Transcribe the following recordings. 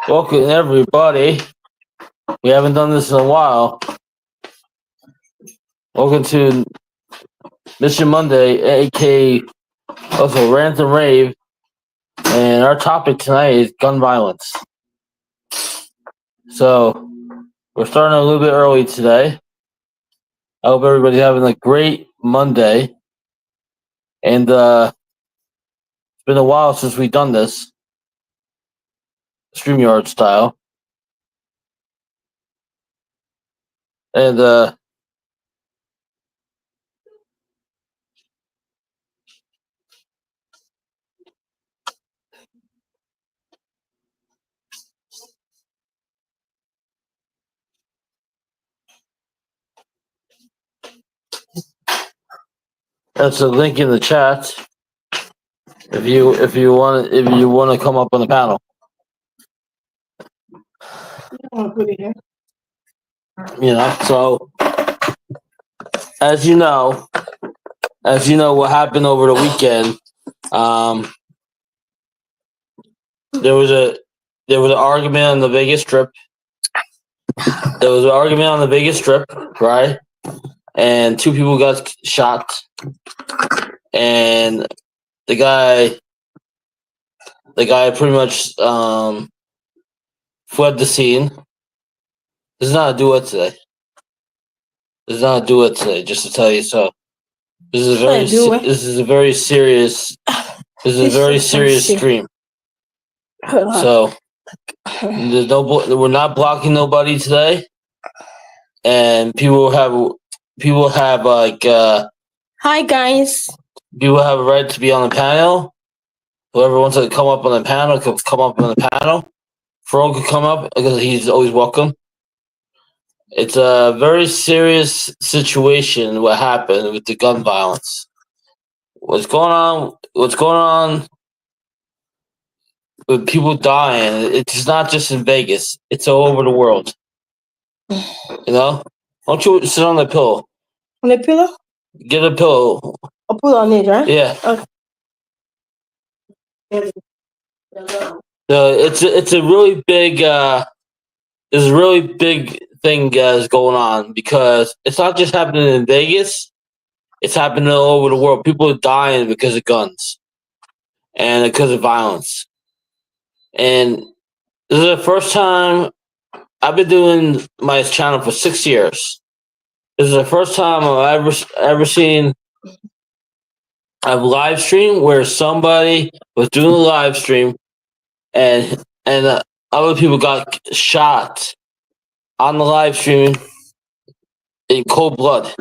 Welcome everybody. We haven't done this in a while. Welcome to Mission Monday, aka also Rant and Rave. And our topic tonight is gun violence. So we're starting a little bit early today. I hope everybody's having a great Monday. And it's been a while since we've done this. StreamYard style. And that's a link in the chat if you want to come up on the panel. So as you know what happened over the weekend. There was an argument on the Vegas Strip. Right? And two people got shot, and the guy pretty much fled the scene. This is not a duet today. Just to tell you so. This is a very serious stream. So we're not blocking nobody today, and people have like hi guys. People have a right to be on the panel. Whoever wants to come up on the panel can come up on the panel. Fro could come up because he's always welcome. It's a very serious situation. What happened with the gun violence? What's going on with people dying? It's not just in Vegas. It's all over the world. You know? Why don't you sit on the pillow? On the pillow? Get a pillow. I'll put it on it, right? Yeah. Okay. It's a really big there's a really big thing is going on because it's not just happening in Vegas, it's happening all over the world. People are dying because of guns and because of violence. And this is the first time I've been doing my channel for 6 years. This is the first time I've ever seen a live stream where somebody was doing a live stream and other people got shot on the live stream in cold blood.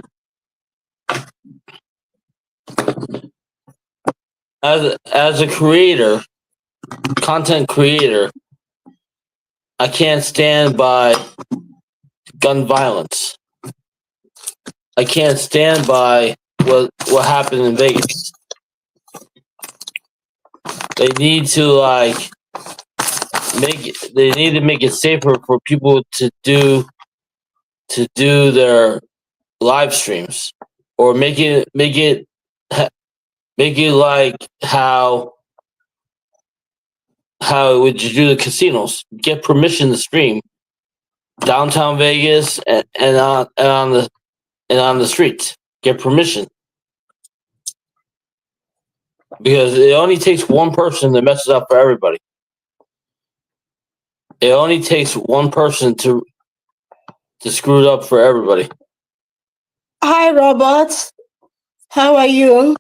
As a creator, content creator, I can't stand by gun violence. I can't stand by what happened in Vegas. They need to make it safer for people to do their live streams, or make it like how would you do the casinos? Get permission to stream downtown Vegas and on the streets. Get permission, because it only takes one person to mess it up for everybody. It only takes one person to screw it up for everybody. Hi, Robert. How are you?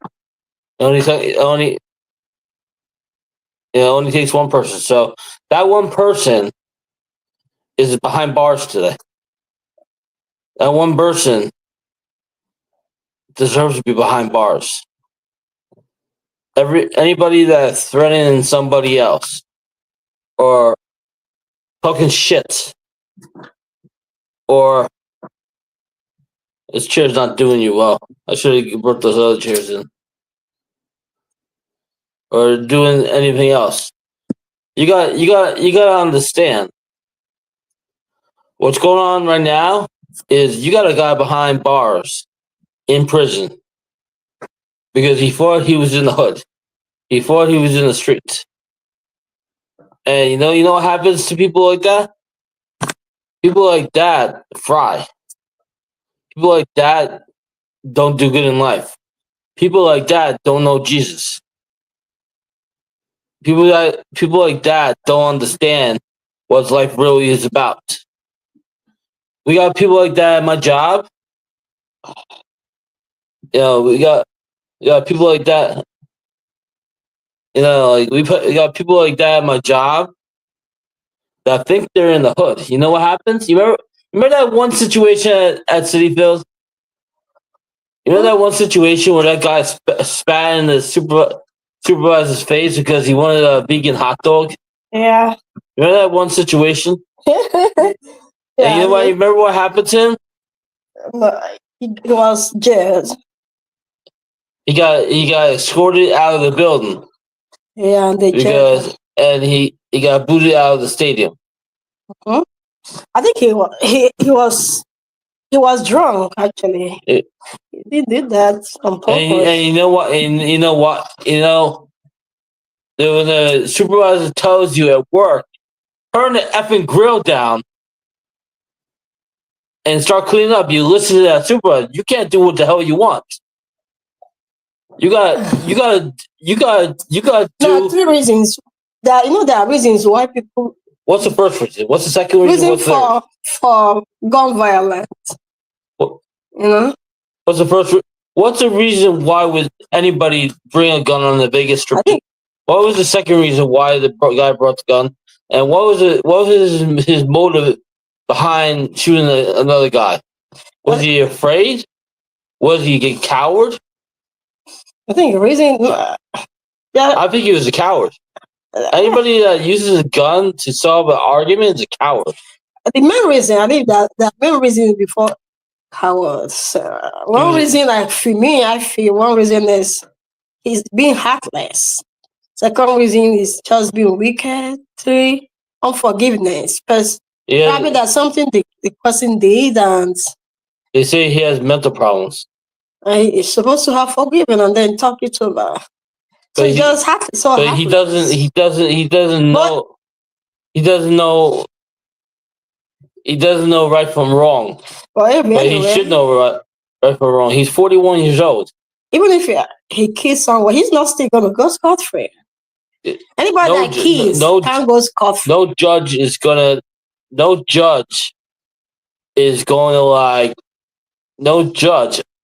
It only takes one person. So that one person is behind bars today. That one person deserves to be behind bars. Anybody that's threatening somebody else or talking shit, or this chair's not doing you well. I should have brought those other chairs in. Or doing anything else. You got to understand what's going on right now is you got a guy behind bars in prison because he thought he was in the hood. He thought he was in the streets. And you know what happens to people like that? People like that fry. People like that don't do good in life. People like that don't know Jesus. People like that don't understand what life really is about. We got people like that at my job. We got people like that. We got people like that at my job that think they're in the hood. You know what happens? Remember that one situation at City Fields? You know that one situation where that guy spat in the supervisor's face because he wanted a vegan hot dog? Yeah. Remember that one situation? And you know what? You remember what happened to him? It was jailed. He got escorted out of the building. Yeah, and he got booted out of the stadium. I think he was drunk actually. He did that on purpose. And you know what? When the supervisor tells you at work, turn the effing grill down and start cleaning up, you listen to that supervisor. You can't do what the hell you want. You gotta do. There are three reasons. There are reasons why people. What's the first reason? What's the second reason? For gun violence? What's the first? What's the reason why would anybody bring a gun on the Vegas Strip? What was the second reason why the guy brought the gun? And what was it? What was his motive behind shooting another guy? Was he afraid? Was he a coward? I think the reason. I think he was a coward. Anybody that uses a gun to solve an argument is a coward. The main reason, I think that the main reason before cowards. One reason, like for me, I feel one reason is he's being heartless. Second reason is just being wicked. Three, unforgiveness. Because probably that's something the person did, and they say he has mental problems. He's supposed to have forgiven and then talk it over. So he just heartless. So but he doesn't know. He doesn't know right from wrong. Well, but he should know right from wrong. He's 41 years old. Even if he kills someone, he's not still going to go scot-free. Anybody that kills can't go scot-free. No judge is going to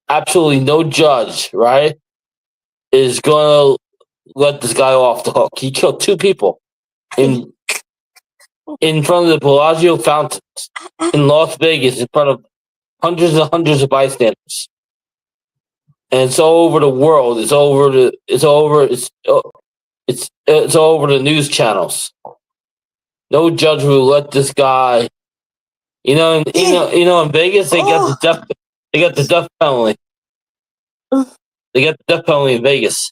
absolutely no judge, right, is going to let this guy off the hook. He killed two people in front of the Bellagio fountains in Las Vegas, in front of hundreds and hundreds of bystanders, and it's all over the world. It's all over the news channels. No judge will let this guy. In Vegas they got the death penalty. They got the death penalty in Vegas.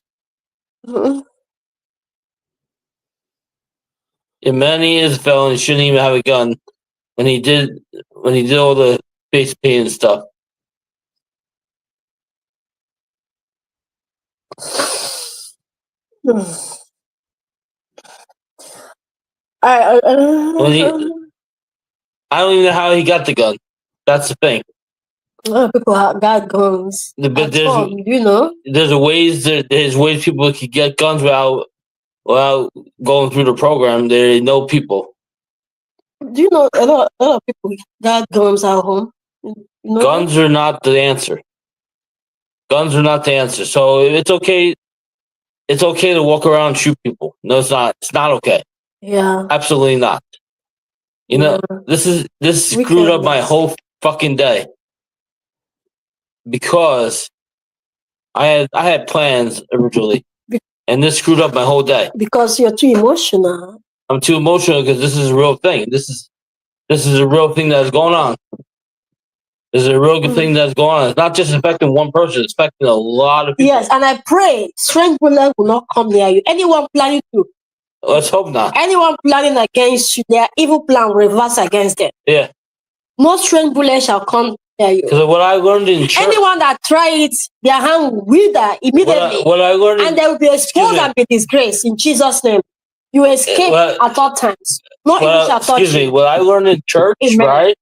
And Manny is a felon. He shouldn't even have a gun when he did all the face paint and stuff. I don't even know how he got the gun. That's the thing. People have got guns. But there's ways people can get guns without going through the program. They know people. Do you know a lot of people got guns at home? Guns are not the answer. Guns are not the answer. So it's okay. It's okay to walk around and shoot people. No, it's not. It's not okay. Yeah. Absolutely not. This screwed up my whole fucking day. Because I had plans originally, and this screwed up my whole day. Because you're too emotional. I'm too emotional because this is a real thing. This is a real thing that's going on. This is a real good thing that's going on. It's not just affecting one person; it's affecting a lot of people. Yes, and I pray strange bullets will not come near you. Anyone planning to? Let's hope not. Anyone planning against you, their evil plan reverse against them. Yeah. No strange bullets shall come. Because what I learned in church, anyone that tries it, their hand wither immediately. What I learned and they will be exposed and be disgraced in Jesus' name. You escape at all times. No evil shall touch you. Excuse me. What I learned in church, right?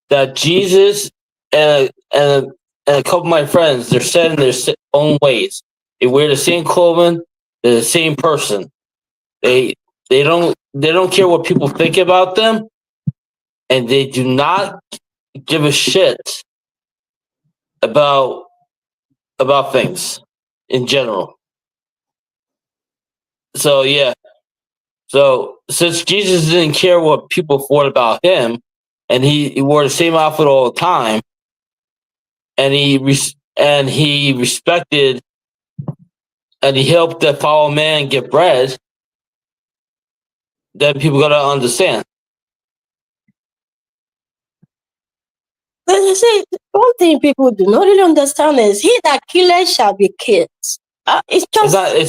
That Jesus and a couple of my friends, they're set in their own ways. They wear the same clothing. They're the same person. They don't care what people think about them, and they do not give a shit about things in general. So yeah. So since Jesus didn't care what people thought about him, and he wore the same outfit all the time, and he respected and he helped the fellow man get bread, then people gotta understand. But you see, one thing people do not really understand is he that killeth shall be killed. It's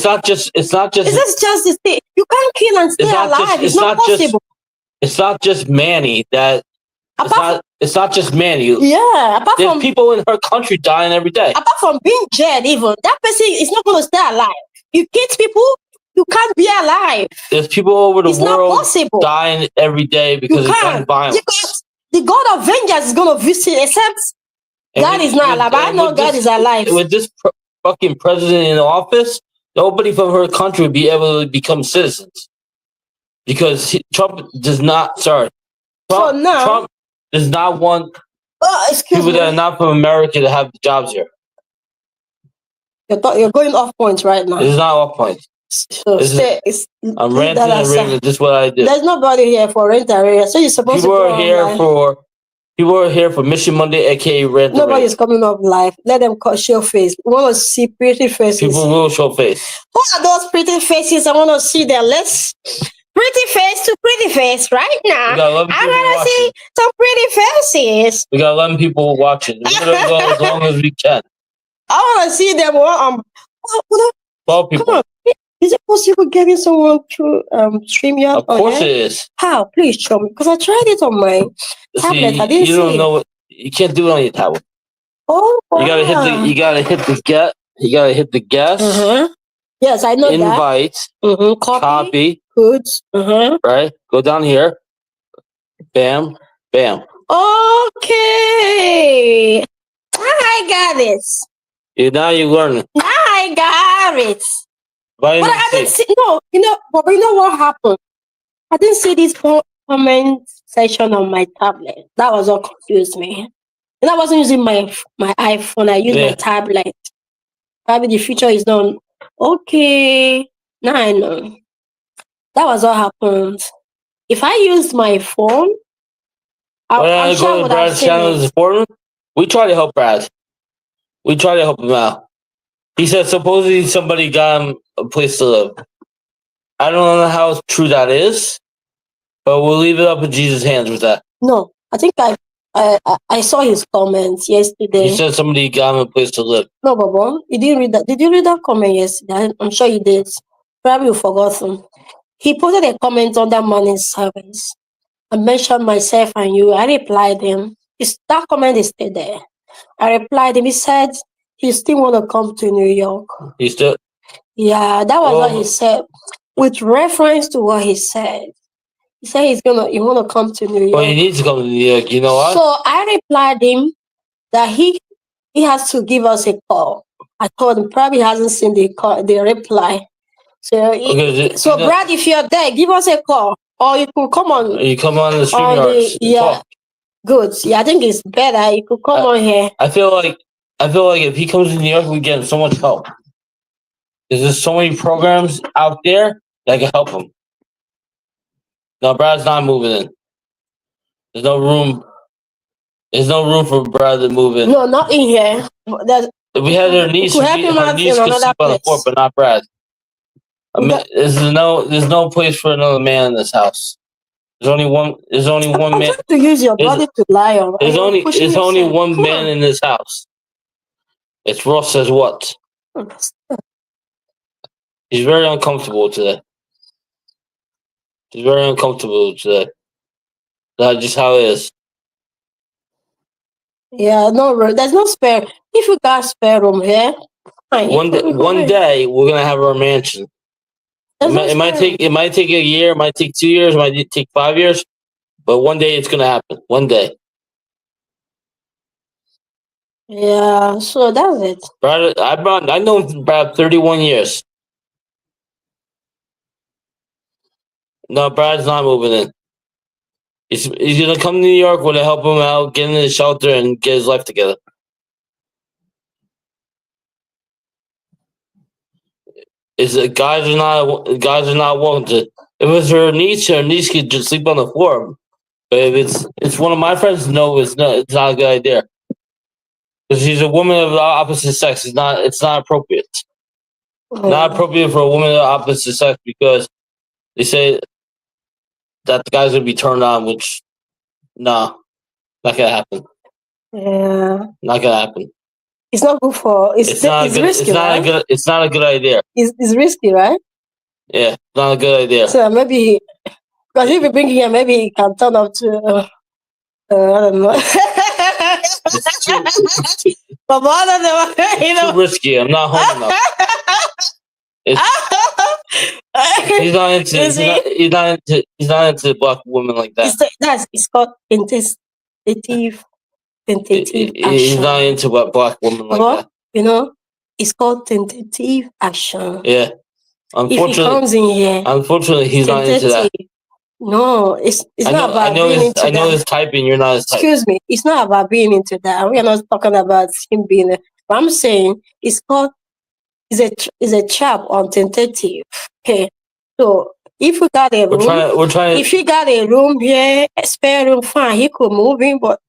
not just the thing. You can't kill and stay alive. It's not possible. It's not just Manny that. It's not just Manny. Yeah, there's people in her country dying every day. Apart from being dead, even that person is not going to stay alive. You kill people, you can't be alive. There's people over the world dying every day because of gun violence. The God of vengeance is going to visit, except God is not alive. I know God is alive. With this fucking president in office, nobody from her country would be able to become citizens because Trump does not. Sorry, Trump does not want people that are not from America to have jobs here. You're going off points right now. It's not off points. So I'm ranting and raving. This is what I do. There's nobody here for rent and area, so you're supposed people to. People are here for Mission Monday, aka rent. Nobody's coming up live. Let them show face. We want to see pretty faces. People will show face. Who are those pretty faces? I want to see them. Let's. Pretty face to pretty face right now. I want to see some pretty faces. We got 11 people watching. We're going to go as long as we can. I want to see them. 12 people. Come on. Is it possible getting someone to StreamYard? Of course it is. How? Please show me. Because I tried it on my tablet. I didn't see. You don't know what. You can't do it on your tablet. Oh, wow. You gotta hit the get. You gotta hit the guest. Uh-huh. Yes, I know Invite. Mm-hmm. Copy. Goods. Uh-huh. Right. Go down here. Bam. Bam. Okay. I got it. Now you learn it. I got it. But I didn't see. No, but you know what happened? I didn't see this comment section on my tablet. That was what confused me. And I wasn't using my iPhone. I used my tablet. Probably the feature is done. Okay. Now I know. That was what happened. If I used my phone, I'm sure what Brad's channel is important. We try to help Brad. We try to help him out. He said supposedly somebody got him a place to live. I don't know how true that is, but we'll leave it up in Jesus' hands with that. No, I think I saw his comments yesterday. He said somebody got him a place to live. No, Baba, you didn't read that. Did you read that comment yesterday? I'm sure you did. Probably you forgot them. He posted a comment on that morning service. I mentioned myself and you. I replied him. That comment is still there. I replied him. He said he still want to come to New York. He still? Yeah, that was what he said. With reference to what he said. He said he want to come to New York. Well, he needs to come to New York. You know what? So I replied him that he has to give us a call. I told him probably hasn't seen the reply. So Brad, if you're there, give us a call, or you could come on. You come on the StreamYard. Yeah, talk. Good. Yeah, I think it's better. You could come on here. I feel like if he comes to New York, we get him so much help. There's so many programs out there that can help him. No, Brad's not moving in. There's no room. There's no room for Brad to move in. No, not in here. If we had her niece, her niece could sleep on the floor, but not Brad. I mean, there's no place for another man in this house. There's only one man. Trying to use your body to lie on. There's only one man in this house. It's Ross says what? He's very uncomfortable today. He's very uncomfortable today. That's just how it is. Yeah, no room. There's no spare. If you got spare room here, fine. One day we're gonna have our mansion. It might take a year, it might take 2 years, it might take 5 years, but one day it's gonna happen. One day. Yeah, so that's it. Brad, I know him for about 31 years. No, Brad's not moving in. He's gonna come to New York. We're gonna help him out, get in his shelter, and get his life together. Guys are not welcome to. If it's her niece could just sleep on the floor. But if it's one of my friends, no, it's not. It's not a good idea. Because she's a woman of the opposite sex. It's not appropriate. Not appropriate for a woman of the opposite sex because they say that the guy's gonna be turned on, which no, not gonna happen. Yeah. Not gonna happen. It's not good for. It's risky, right? It's not a good idea. It's risky, right? Yeah, it's not a good idea. So maybe because if you bring him, maybe he can turn up to. I don't know. But too risky. I'm not home enough. He's not into black women like that. It's called tentative action. He's not into black women like that. You know, it's called tentative action. Yeah. If he comes in here, unfortunately, he's not into that. No, it's not about being into that. I know his typing. You're not his type. Excuse me. It's not about being into that. We are not talking about him being. But I'm saying it's called. Is a trap on tentative. Okay, so if we got a room, if he got a room here, a spare room, fine, he could move in. But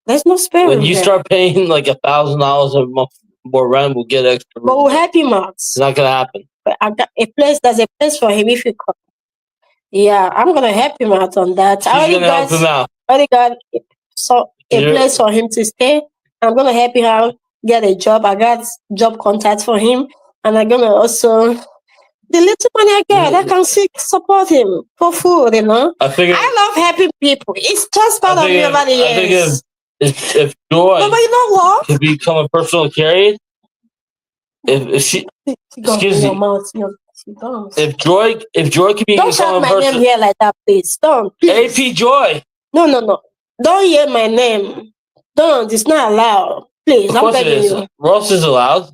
there's no spare room. When you start paying like $1,000 a month more rent, we'll get extra room. But we'll help him out. It's not gonna happen. But I got a place. There's a place for him if you come. Yeah, I'm gonna help him out on that. She's gonna help him out. I already got a place for him to stay. I'm gonna help him out. Get a job. I got job contacts for him, and I'm gonna also the little money I get, I can support him for food. You know, I love helping people. It's just part of me over the years. If Joy, but you know what? To become a personal carrier, if she excuse me, if Joy could be don't shout my name here like that, please. Don't. Please. AP Joy. No. Don't hear my name. Don't. It's not allowed. Please, I'm begging you. Ross is allowed.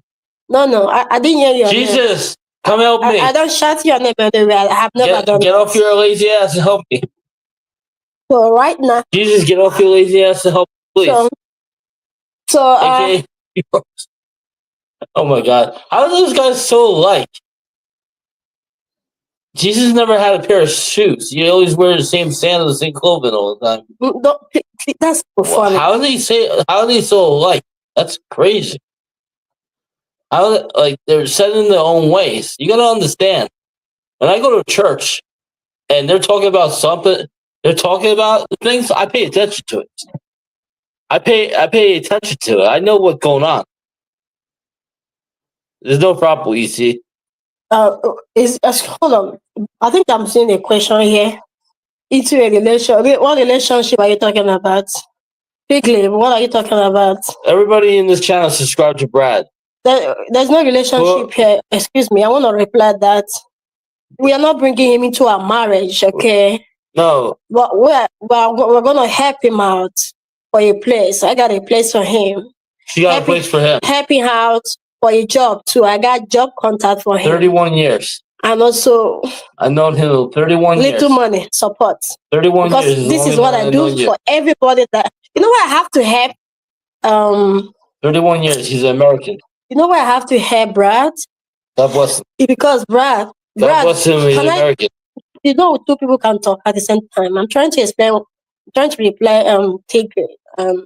No, I didn't hear your name. Jesus, come help me. I don't shout your name anywhere. I have never done Get off your lazy ass and help me. So right now. Jesus, get off your lazy ass and help me, please. Oh my God. How are those guys so alike? Jesus never had a pair of shoes. He always wears the same sandals, the same clothing all the time. No, that's funny. How are they so alike? That's crazy. They're set in their own ways. You gotta understand. When I go to church and they're talking about something, they're talking about things, I pay attention to it. I pay attention to it. I know what's going on. There's no problem, you see. Hold on. I think I'm seeing a question here. Into a relationship. What relationship are you talking about? Quickly, what are you talking about? Everybody in this channel subscribe to Brad. There's no relationship here. Excuse me. I want to reply that we are not bringing him into a marriage, okay? No. But we're going to help him out for a place. I got a place for him. She got a place for him. Help him out for a job too. I got job contact for him. 31 years. And also, I've known him 31 years. Little money support. 31 because years. This is what I do for everybody that I have to help. 31 years. He's an American. You know why I have to help Brad? God bless him. Because Brad bless him. He's American. Two people can talk at the same time. I'm trying to explain. I'm trying to reply. Take and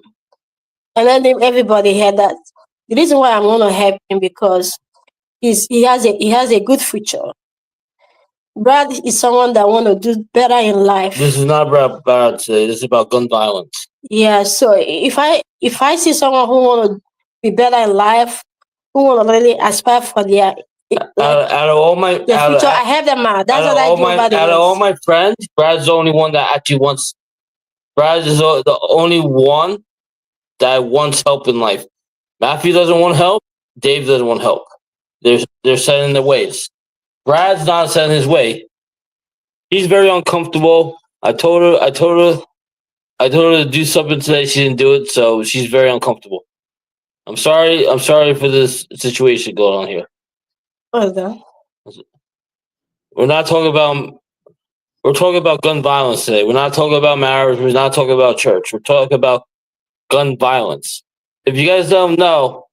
then everybody hear that. The reason why I'm gonna help him because he has a good future. Brad is someone that want to do better in life. This is not about Brad today. This is about gun violence. Yeah. So if I see someone who want to be better in life, who want to really aspire for their out of all my future, I have them out. That's what I do. Out of all my friends, Brad's the only one that actually wants. Brad is the only one that wants help in life. Matthew doesn't want help. Dave doesn't want help. They're set in their ways. Brad's not set in his way. She's very uncomfortable. I told her to do something today. She didn't do it, so she's very uncomfortable. I'm sorry for this situation going on here. What is that? We're talking about gun violence today. We're not talking about marriage. We're not talking about church. We're talking about gun violence. If you guys don't know,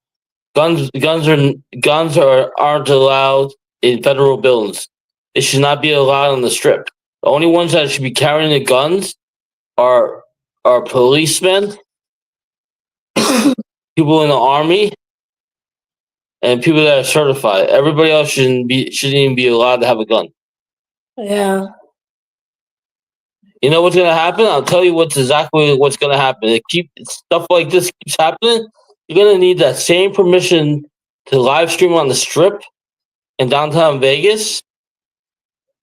guns aren't allowed in federal buildings. They should not be allowed on the strip. The only ones that should be carrying the guns are policemen, people in the army, and people that are certified. Everybody else shouldn't even be allowed to have a gun. Yeah. You know what's gonna happen? I'll tell you exactly what's gonna happen. Stuff like this keeps happening. You're gonna need that same permission to live stream on the strip in downtown Vegas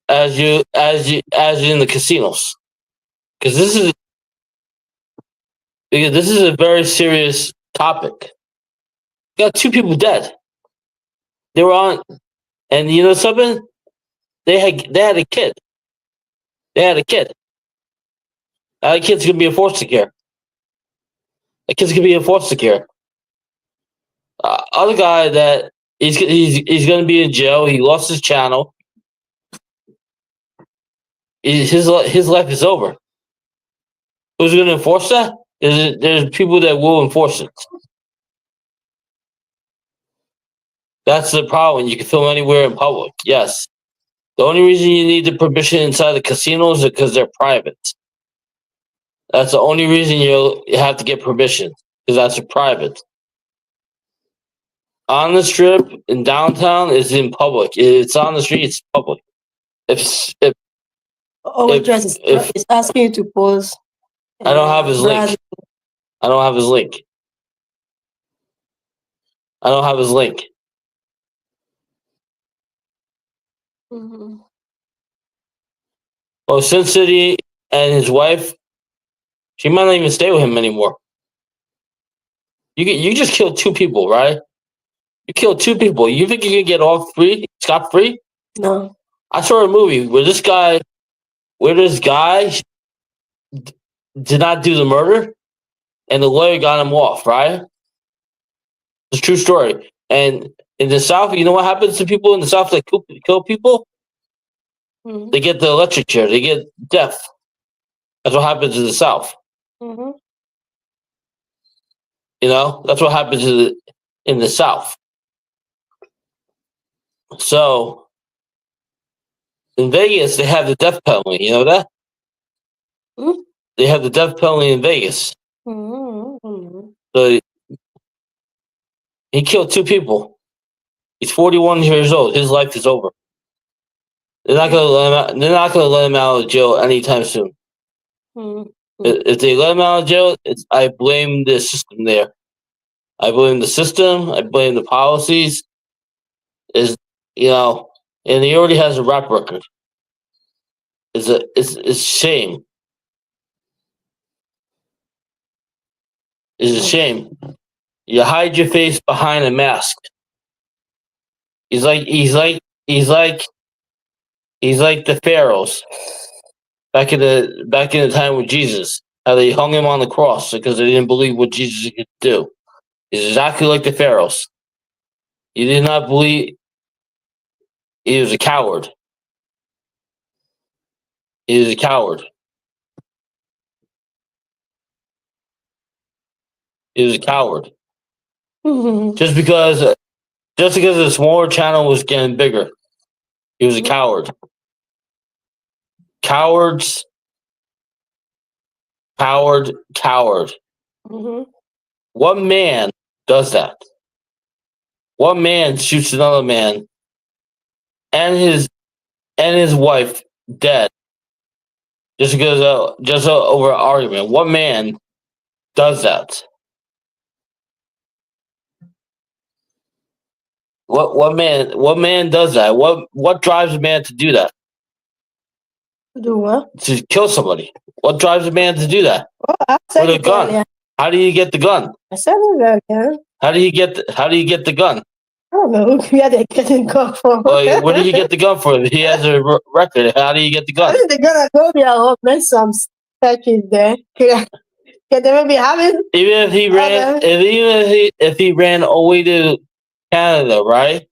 as you in the casinos, because this is a very serious topic. You got 2 people dead. They were on, and you know something? They had a kid. They had a kid. That kid's gonna be in foster care. That kid's gonna be in foster care. Other guy that he's gonna be in jail. He lost his channel. His life is over. Who's gonna enforce that? There's people that will enforce it. That's the problem. You can film anywhere in public. Yes. The only reason you need the permission inside the casinos is because they're private. That's the only reason you have to get permission, because that's private. On the strip in downtown is in public. It's on the street. It's public. If It's asking you to pause. I don't have his link. I don't have his link. I don't have his link. Mm-hmm. Well, Sin City and his wife, she might not even stay with him anymore. You just killed 2 people, right? You killed 2 people. You think you can get off scot free? No. I saw a movie where this guy did not do the murder, and the lawyer got him off. Right? It's a true story. And in the South, you know what happens to people in the South that kill people? Mm-hmm. They get the electric chair. They get death. That's what happens in the South. Mm-hmm. You know, that's what happens in the South. So in Vegas, they have the death penalty. You know that? Mm-hmm. They have the death penalty in Vegas. Mm-hmm. So he killed 2 people. He's 41 years old. His life is over. They're not gonna let him out. They're not gonna let him out of jail anytime soon. Mm-hmm. If they let him out of jail, I blame the system there. I blame the system. I blame the policies. And he already has a rap record. It's a shame. It's a shame. You hide your face behind a mask. He's like the pharaohs back in the time with Jesus. How they hung him on the cross because they didn't believe what Jesus could do. He's exactly like the pharaohs. He did not believe. He was a coward. He was a coward. He was a coward. Mm-hmm. Just because the smaller channel was getting bigger. He was a coward. Cowards. Coward. Mm-hmm. What man does that? What man shoots another man and his wife dead just because over an argument? What man does that? What man does that? What drives a man to do that? Do what? To kill somebody. What drives a man to do that? Well, I said With a gun. earlier. How do you get the gun? I said it again. How do you get the gun? I don't know where they're getting gun from. Like, where did he get the gun from? He has a record. How do you get the I gun? think they're gonna go there or make some searches there. Can they maybe having Even if he ran, if he ran all the way to Canada, right?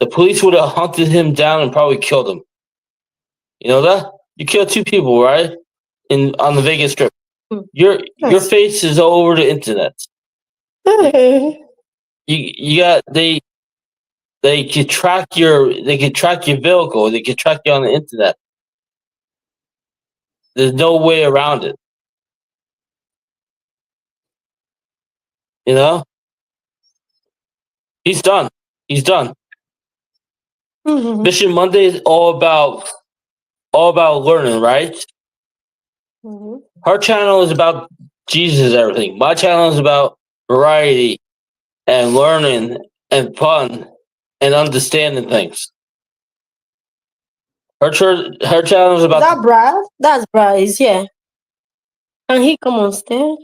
The police would have hunted him down and probably killed him. You know that? You killed 2 people, right? On the Vegas Strip. Your face is all over the internet. You got they could track your vehicle. They could track you on the internet. There's no way around it. You know? He's done. He's done. Mission Monday is all about learning, right? Her channel is about Jesus and everything. My channel is about variety and learning and fun and understanding things. Her channel is about that Brad. That's Brad. Is here. Can he come on stage?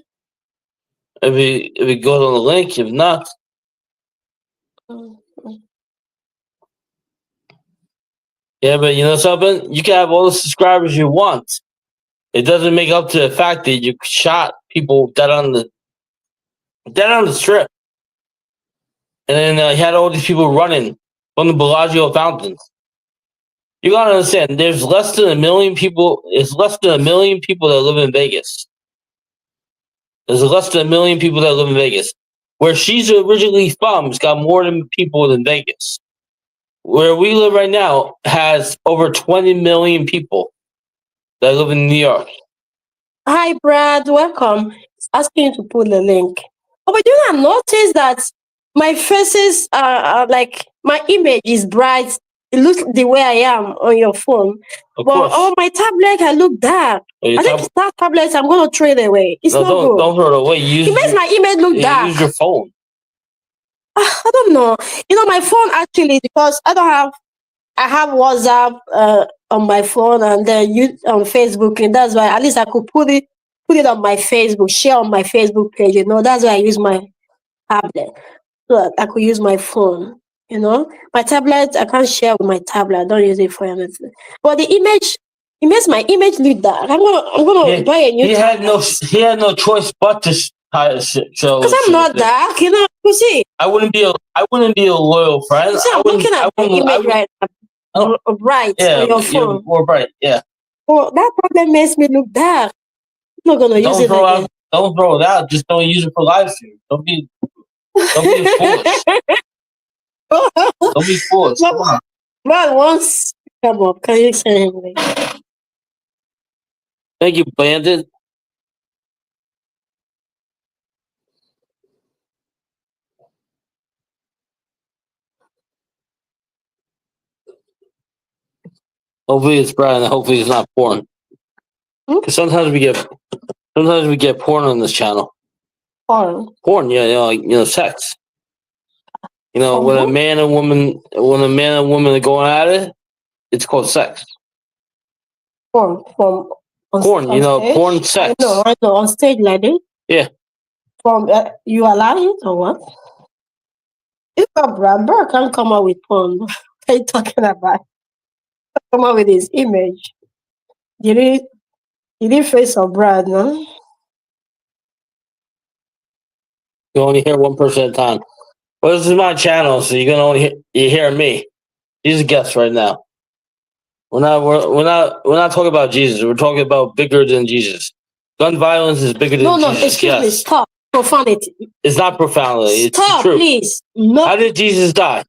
If he goes on the link, if not, yeah. But you know something, you can have all the subscribers you want. It doesn't make up to the fact that you shot people dead on the strip, and then you had all these people running from the Bellagio fountains. You gotta understand, there's less than 1 million people. It's less than 1 million people that live in Vegas. There's less than 1 million people that live in Vegas. Where she's originally from, it's got more than people than Vegas. Where we live right now has over 20 million people that live in New York. Hi, Brad. Welcome. It's asking you to put the link. Oh, but you not notice that my faces are like my image is bright. It looks the way I am on your phone. Of but course. on my tablet, I look dark. I think that tablet I'm going to throw it away. It's not good. Don't throw it away. It makes my image look dark. Use your phone. I don't know. You know, my phone actually, because I have WhatsApp on my phone and then you on Facebook, and that's why at least I could put it on my Facebook, share on my Facebook page. You know, that's why I use my tablet so that I could use my phone. You know, my tablet I can't share with my tablet. I don't use it for anything. But the image, it makes my image look dark. I'm gonna buy a new. He had no choice but to show. Because I'm not dark, you know. You see, I wouldn't be a loyal friend. You see, I'm looking at the image right now. Bright on your phone. More bright, yeah. Well, that problem makes me look dark. I'm not gonna use it again. Don't throw it out. Just don't use it for live stream. Don't be foolish. Don't be foolish. Come on. Man, once come up, can you say anything? Thank you, Bandit. Hopefully it's Brian. Hopefully it's not porn. Because sometimes we get porn on this channel. Porn, yeah, sex. You know, when a man and woman are going at it, it's called sex. Porn, porn, porn sex. I know, on stage like this. Yeah. From you allow it or what? It's not Brad Burke can't come out with porn. What are you talking about? Come out with his image. You didn't face of Brad, no? You only hear one person at a time. Well, this is my channel, so you're gonna only hear me. He's a guest right now. We're not talking about Jesus. We're talking about bigger than Jesus. Gun violence is bigger than Jesus. No, excuse me. Stop. Profanity. It's not profanity. Stop, it's please. No. How did Jesus die?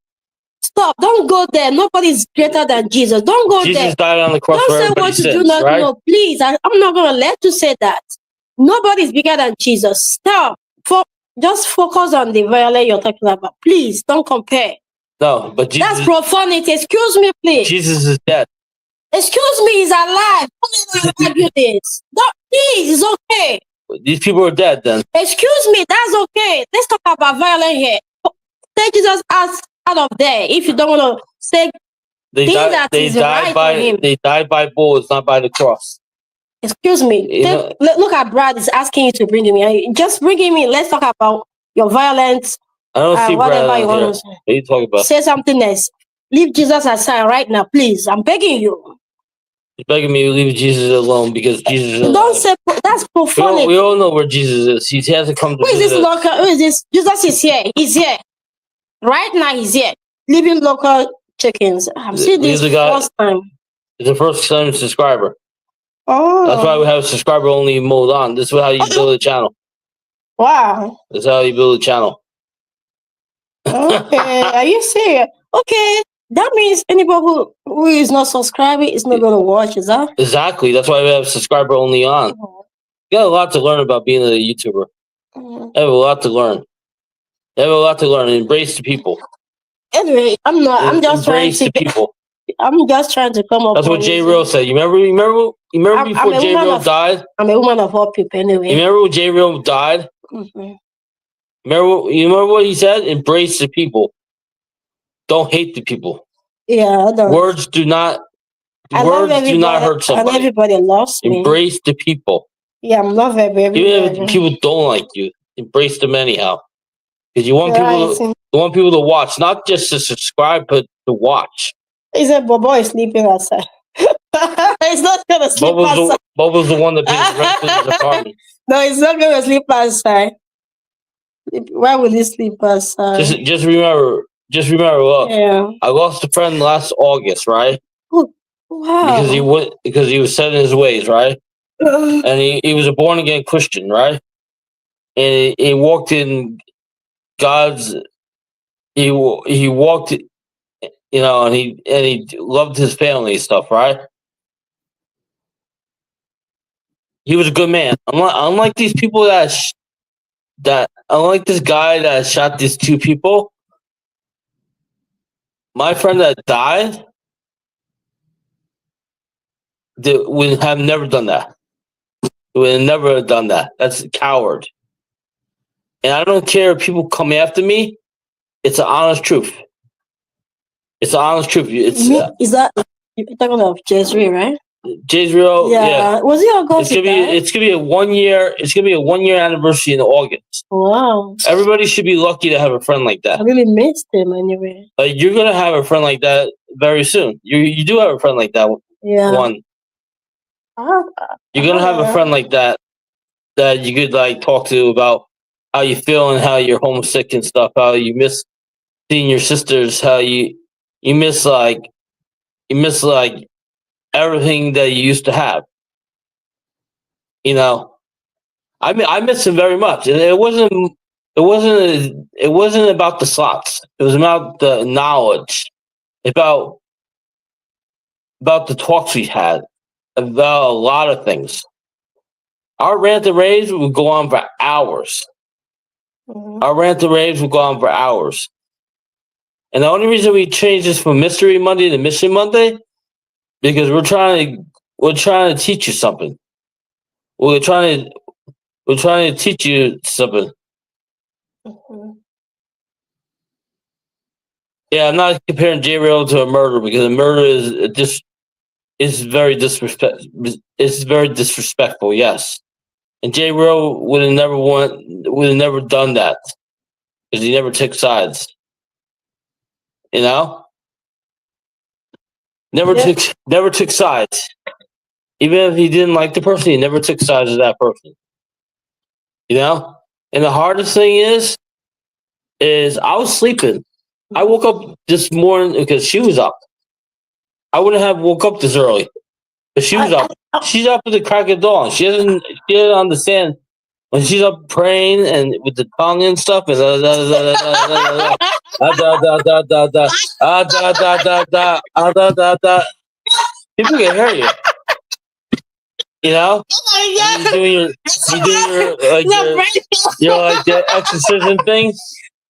Stop. Don't go there. Nobody's greater than Jesus. Don't go there. Jesus died on the cross for everybody's sins, do not right? know. Please, I'm not going to let you say that. Nobody's bigger than Jesus. Stop. Just focus on the violence you're talking about. Please, don't compare. No, but Jesus... That's profanity. Excuse me, please. Jesus is dead. Excuse me, he's alive. Don't argue this. Please, it's okay. These people are dead then. Excuse me, that's okay. Let's talk about violence here. Take Jesus out of there if you don't want to say they died by bullets, not by the cross. Excuse me. Look at Brad is asking you to bring him in. Just bring him in. Let's talk about your violence I don't see Brad Whatever you on want here. to say. What are you talking about? Say something else. Leave Jesus aside right now, please. I'm begging you. He's begging me to leave Jesus alone because Jesus is alive. Don't say that's profanity. We all know where Jesus is. He hasn't come to Who is visit this us. local? Who is this? Jesus is here. He's here. Right now, he's here. Leaving local chickens. I'm seeing this He's the guy. first time. He's the first time subscriber. Oh. That's why we have a subscriber only mode on. This is how you build a channel. Wow. This is how you build a channel. Okay. Are you serious? Okay. That means anybody who is not subscribing is not going to watch, is that? Exactly. That's why we have subscriber only on. You got a lot to learn about being a YouTuber. You have a lot to learn. You have a lot to learn. Embrace the people. Anyway, I'm not. I'm just trying Embrace to. the people. I'm just trying to come up. That's what J Real said. You remember before J Real died? I'm a woman of all people anyway. You remember when J Real died? Mm-hmm. Remember what he said? Embrace the people. Don't hate the people. Yeah, I don't. Words do not hurt somebody. And everybody loves me. Embrace the people. Yeah, I'm love everybody. Even if people don't like you, embrace them anyhow. Because you want people to watch, not just to subscribe, but to watch. He said Bobo is sleeping outside. He's not gonna sleep outside. Bobo's the one that pays rent for his apartment. No, he's not gonna sleep outside. Why would he sleep outside? Just remember, look. Yeah. I lost a friend last August, right? Oh, wow. Because he was set in his ways, right? And he was a born again Christian, right? And he walked in God's. He walked, and he loved his family and stuff, right? He was a good man. Unlike these people unlike this guy that shot these two people, my friend that died would have never done that. Would have never done that. That's a coward. And I don't care if people come after me. It's an honest truth. It's an honest truth. Is that you're talking about Jezreel, right? Jezreel, yeah. Was it August? It's gonna be a 1 year. It's gonna be a 1 year anniversary in August. Wow. Everybody should be lucky to have a friend like that. I really missed him anyway. You're gonna have a friend like that very soon. You do have a friend like that. Yeah. You're gonna have a friend like that you could talk to about how you feel and how you're homesick and stuff. How you miss seeing your sisters. How you miss everything that you used to have. I miss him very much. It wasn't about the slots. It was about the knowledge, about the talks we had, about a lot of things. Our rant and raves would go on for hours. Mm-hmm. Our rant and raves would go on for hours. And the only reason we changed this from Mystery Monday to Mission Monday, because we're trying to teach you something. We're trying to teach you something. Mm-hmm. Yeah, I'm not comparing J Real to a murder because a murder is very disrespectful. It's very disrespectful. Yes, and J Real would have never done that because he never took sides. Never took sides. Even if he didn't like the person, he never took sides of that person. And the hardest thing is I was sleeping. I woke up this morning because she was up. I wouldn't have woke up this early, but she was up. She's up at the crack of dawn. She doesn't understand when she's up praying and with the tongue and stuff. And people can hear you. Oh my God! You doing the exorcism thing.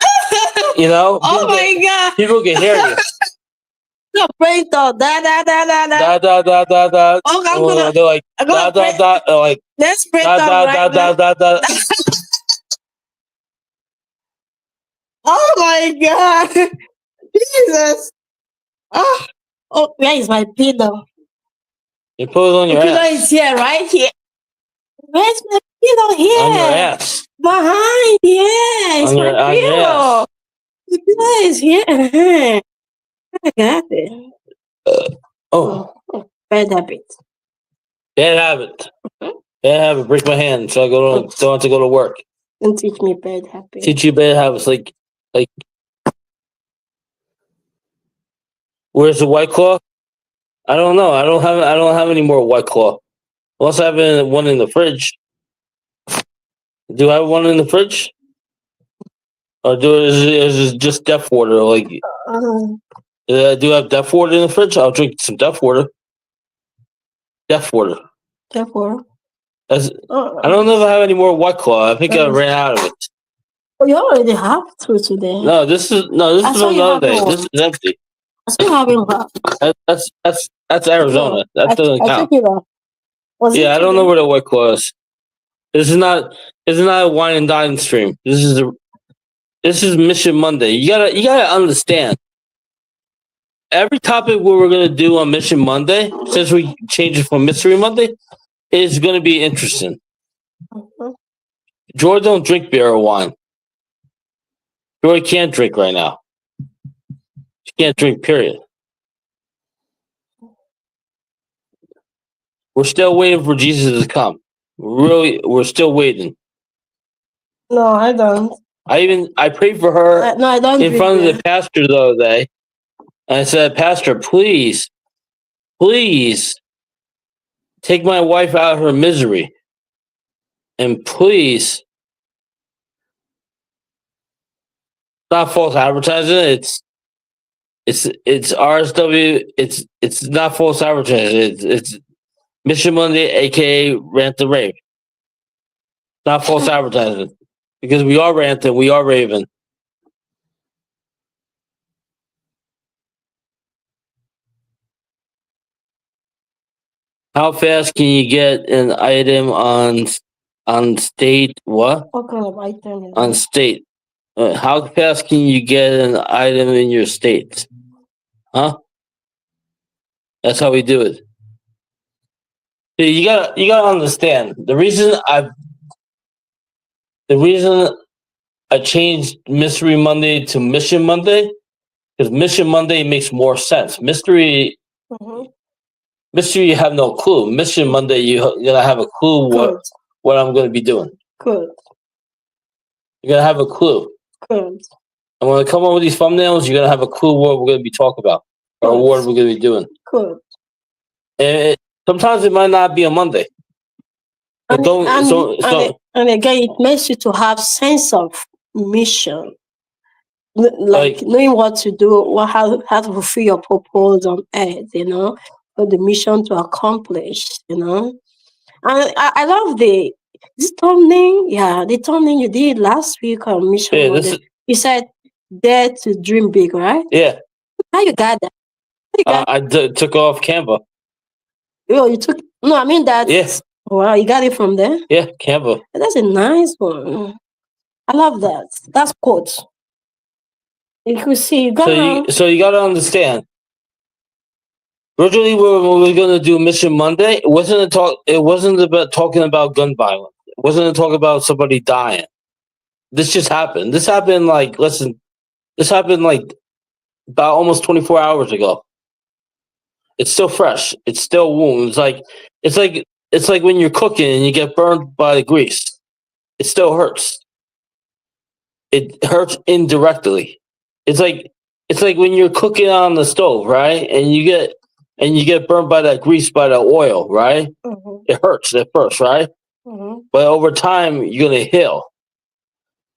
Oh my God! People can hear you. No, pray though. Da da da da da. Oh, They're like da da da. Like let's pray da da da da da. Oh my God! Jesus! Oh, where is my pillow? You put it on your ass. The pillow is here, right here. Where's my pillow? Here. On your ass. Behind, yes. On your ass. Yes, yeah. Uh-huh. I got it. Oh, Bad habit. bad habit. Mhm. Bad habit. Break my hand, so I don't have to go to work. Don't teach me bad habit. Teach you bad habits, like where's the White Claw? I don't know. I don't have any more White Claw. Unless I have one in the fridge. Do I have one in the fridge? Or is it just Death Water? Like, Um, do I have Death Water in the fridge? I'll drink some Death Water. Death Water. therefore, That's, I uh, don't know if I have any more White Claw. I think I ran out of it. oh, you already have two today. This I is saw from you the other having day. This one. is empty. I saw you having one. That's Arizona. No, That doesn't I took count. it off. Was it Yeah, I don't know today? where the White Claw is. This is not a wine and dine stream. This is Mission Monday. You gotta understand. Every topic what we're gonna do on Mission Monday, since we changed it from Mystery Monday, is gonna be interesting. Mhm. Joy don't drink beer or wine. Joy can't drink right now. She can't drink. Period. We're still waiting for Jesus to come. Really, we're still waiting. No, I don't. I prayed for her No, I don't in drink front of beer. the pastor the other day, and I said, "Pastor, please, please take my wife out of her misery, and please, not false advertising. It's RSW. It's not false advertising. It's Mission Monday, aka Rant the Rave. Not false advertising because we are ranting, we are raving. How fast can you get an item on state? What What kind of item is on that? state? How fast can you get an item in your state? Huh? That's how we do it. See, you gotta understand the reason I changed Mystery Monday to Mission Monday because Mission Monday makes more sense. Mm-hmm. Mystery, you have no clue. Mission Monday, you're gonna have a clue Good, what I'm gonna be doing. good, You're gonna have a clue. good, And when I come up with these thumbnails, you're gonna have a clue what we're gonna be talking about or good, what we're gonna be doing. good. And sometimes it might not be a Monday, but And don't so and again, it makes you to have sense of mission, like like knowing what to do, how to fulfill your purpose on earth. For the mission to accomplish. And I love the this thumbnail. Yeah, the thumbnail you did last week on Mission yeah, this Monday. is You said dare to dream big, right? yeah. How you got that? How you got Took off Canva. you took no, I mean that Yeah, wow, you got it from there? yeah, Canva. That's a nice one. I love that. That's quote. You could see you got So you gotta understand. Originally, when we were gonna do Mission Monday, It wasn't about talking about gun violence. It wasn't a talk about somebody dying. This just happened. This happened like listen. This happened like about almost 24 hours ago. It's still fresh. It's still warm. It's like it's like when you're cooking and you get burned by the grease. It still hurts. It hurts indirectly. It's like it's like when you're cooking on the stove, right? And you get burned by that grease, by the oil, right? mhm, It hurts at first, right? mhm, But over time, you're gonna heal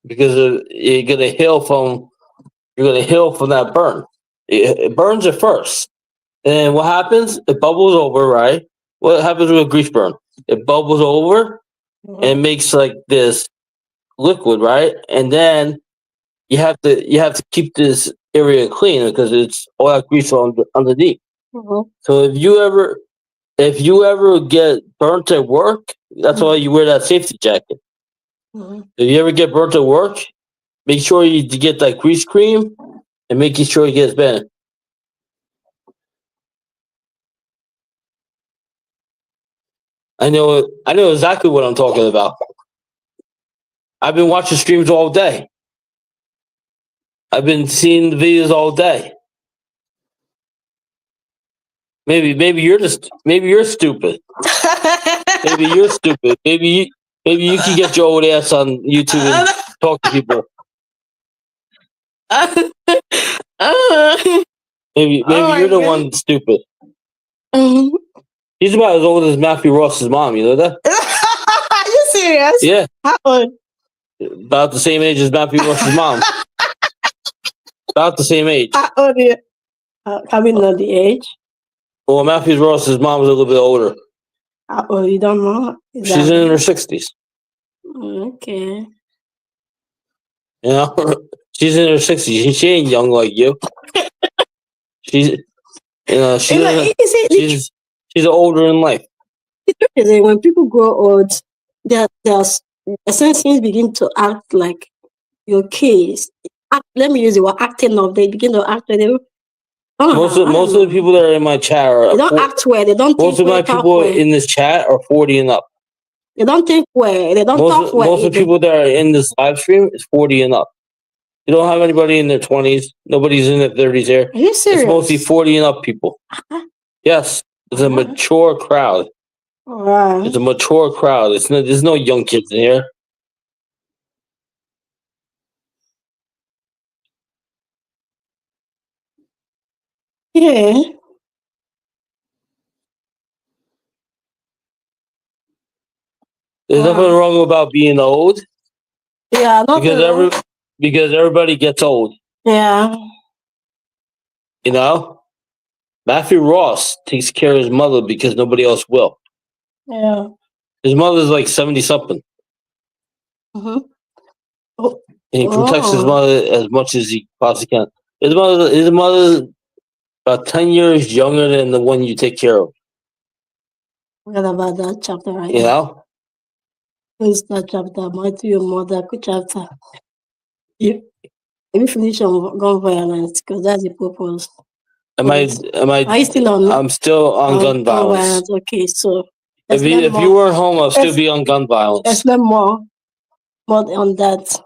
because you're gonna heal from that burn. It burns at first, and what happens? It bubbles over, right? What happens with a grease burn? It bubbles over and mhm, it makes like this liquid, right? And then you have to keep this area clean because it's all that grease underneath. mhm, So if you ever get burnt at work, that's why you wear that safety jacket. mhm. If you ever get burnt at work, make sure you get that grease cream and making sure it gets bent. I know exactly what I'm talking about. I've been watching streams all day. I've been seeing the videos all day. Maybe you're stupid. Maybe you're stupid. Maybe you can get your old ass on YouTube and talk to people. Maybe you're the one stupid. He's about as old as Matthew Ross's mom. You know that? Are you serious? Yeah. How old? About the same age as Matthew Ross's mom. About the same age. How old are you? Can we know the age? Well, Matthew Ross's mom is a little bit older. How old? You don't know? She's in her 60s. Okay. You know, she's in her 60s. She ain't young like you. She's older in life. The truth is that when people grow old, their senses begin to act like your kids. Let me use the word acting up. They begin to act like they. Most of the people that are in my chat are. They don't act well. They don't. Most of my people in this chat are 40 and up. They don't think well. They don't talk well. Most of the people that are in this live stream is 40 and up. You don't have anybody in their 20s. Nobody's in their 30s here. Are you serious? It's mostly 40 and up people. Yes, it's a mature crowd. Right. It's a mature crowd. There's no young kids in here. Yeah. There's nothing wrong about being old. Yeah, because everybody gets old. Yeah. You know? Matthew Ross takes care of his mother because nobody else will. Yeah. His mother's like 70 something. Mm-hmm. And he protects his mother as much as he possibly can. His mother about 10 years younger than the one you take care of. Forget about that chapter right You know? Who's that chapter? Mighty your mother, good chapter. Let me finish on gun violence because that's the purpose. Are you still on? I'm still on gun violence. Okay, so if you weren't home, I'll still be on gun violence. Explain more on that.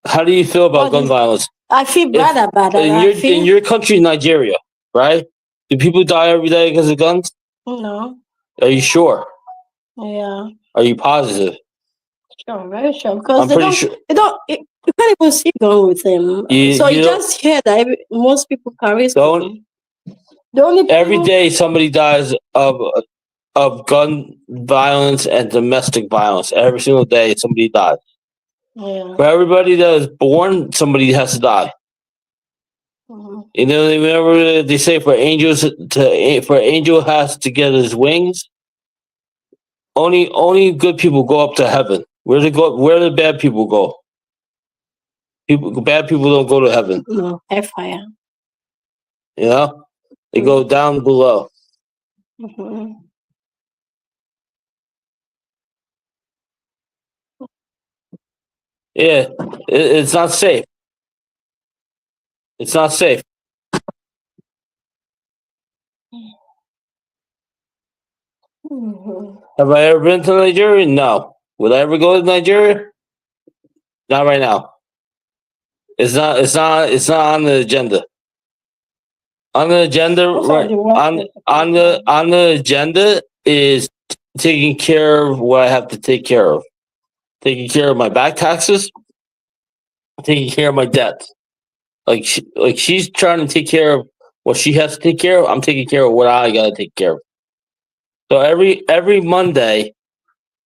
How do you feel about gun violence? I feel bad about it. In your country, Nigeria, right? Do people die every day because of guns? No. Are you sure? Yeah. Are you positive? Sure, very sure. Because you can't even see gun with them. You just hear that most people carry gun. Every day somebody dies of gun violence and domestic violence. Every single day somebody dies. Yeah. For everybody that is born, somebody has to die. Mm-hmm. You know, remember they say for angel has to get his wings. Only good people go up to heaven. Where the bad people go? Bad people don't go to heaven. No, hellfire. You know, they go down below. Mm-hmm. Yeah, it's not safe. It's not safe. Mm-hmm. Have I ever been to Nigeria? No. Would I ever go to Nigeria? Not right now. It's not on the agenda. On the agenda, on the agenda is taking care of what I have to take care of. Taking care of my back taxes, taking care of my debts. Like she's trying to take care of what she has to take care of. I'm taking care of what I gotta take care of. So every Monday,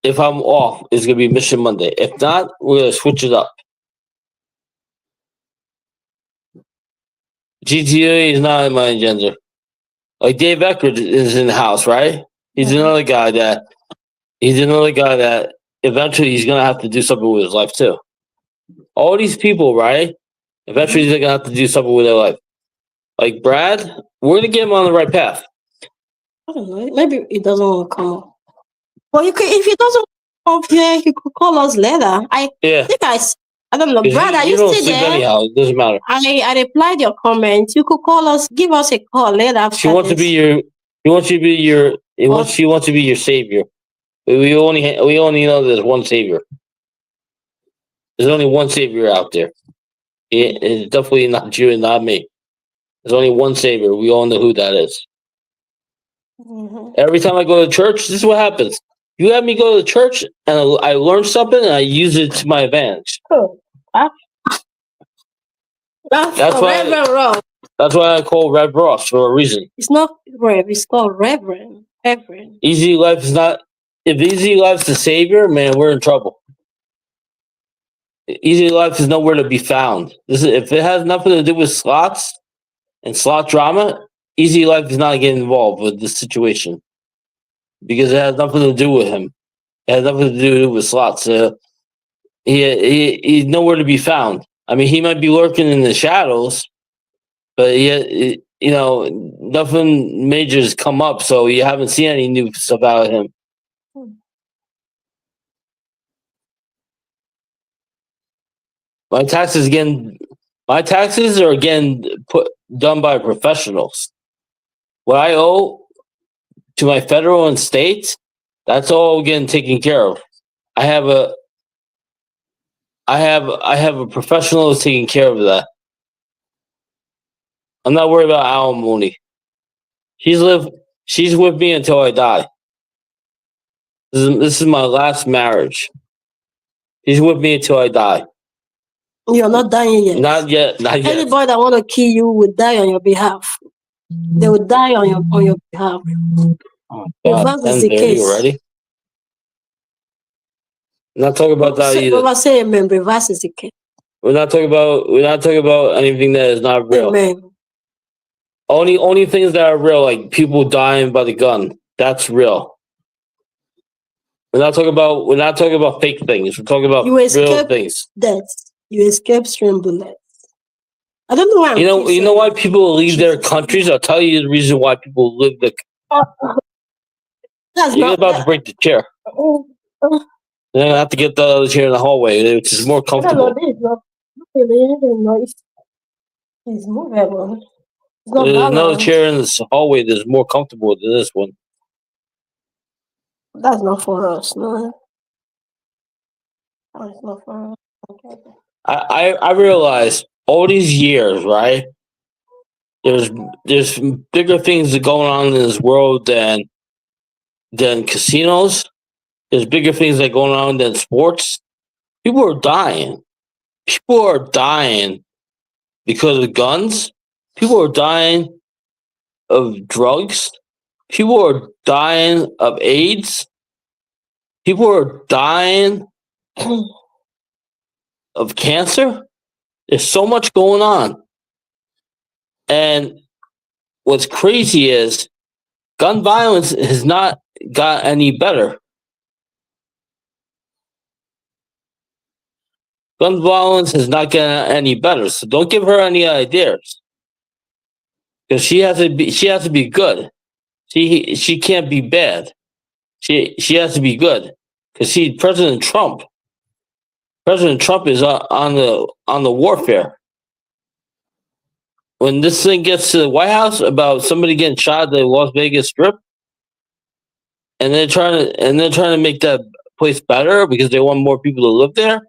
if I'm off, is gonna be Mission Monday. If not, we're gonna switch it up. GTA is not in my agenda. Like Dave Eckert is in the house, right? He's another guy that eventually he's gonna have to do something with his life too. All these people, right? Eventually they're gonna have to do something with their life. Like Brad, we're gonna get him on the right path. I don't know. Maybe it doesn't want to come. Well, you could, if it doesn't come here, you could call us later. I think I don't know, Brad. Are you still there? Anyhow, it doesn't matter. I replied your comment. You could call us, give us a call later. She wants to be your. She wants to be your savior. We only know there's one savior. There's only one savior out there. It's definitely not you and not me. There's only one Savior. We all know who that is. Mhm. Every time I go to church, this is what happens. You have me go to church, and I learn something, and I use it to my advantage. Oh, that's That's why. Reverend Ross. That's why I call Rev Ross for a reason. It's not Rev. It's called Reverend. Reverend. Easy life is not. If easy life's the Savior, man, we're in trouble. Easy life is nowhere to be found. If it has nothing to do with slots and slot drama, easy life is not getting involved with this situation because it has nothing to do with him. It has nothing to do with slots. He's nowhere to be found. I mean, he might be lurking in the shadows, but nothing major has come up, so you haven't seen any new stuff out of him. My taxes are again done by professionals. What I owe to my federal and state, that's all getting taken care of. I have a professional who's taking care of that. I'm not worried about alimony. She's with me until I die. This is my last marriage. She's with me until I die. You're not dying yet. Not yet. Anybody that want to kill you will die on your behalf. They will die on your behalf. Oh, If that is the case. Already? I'm not talking about that either. Baba say amen. Reverse is the case. We're not talking about anything that is not real. Amen. Only things that are real, like people dying by the gun. That's real. We're not talking about fake things. We're talking about real things. Death. You escape string bullets. I don't know why. You know why people leave their countries? I'll tell you the reason why people leave the. You're about to break the chair. Then I have to get the other chair in the hallway, which is more comfortable. It's movable. There's another chair in this hallway that's more comfortable than this one. That's not for us, no. That's not for us. Okay. I realize all these years, right? There's bigger things going on in this world than casinos. There's bigger things that are going on than sports. People are dying. People are dying because of guns. People are dying of drugs. People are dying of AIDS. People are dying of cancer. There's so much going on. And what's crazy is gun violence has not got any better. Gun violence has not gotten any better. So don't give her any ideas. Because she has to be good. She can't be bad. She has to be good. Because President Trump is on the warfare. When this thing gets to the White House about somebody getting shot at the Las Vegas Strip, and they're trying to make that place better because they want more people to live there.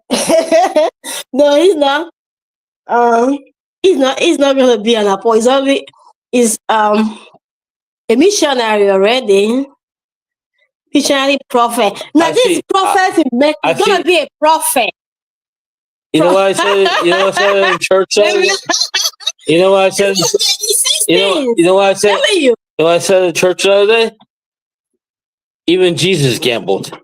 No, he's not. He's not going to be an apostle. He's a missionary already. Missionary prophet. Now this prophet is going to be a prophet. You know what I said? You know what I said in church? You know what I said? You know what I said? You know what I said in church the other day? Even Jesus gambled.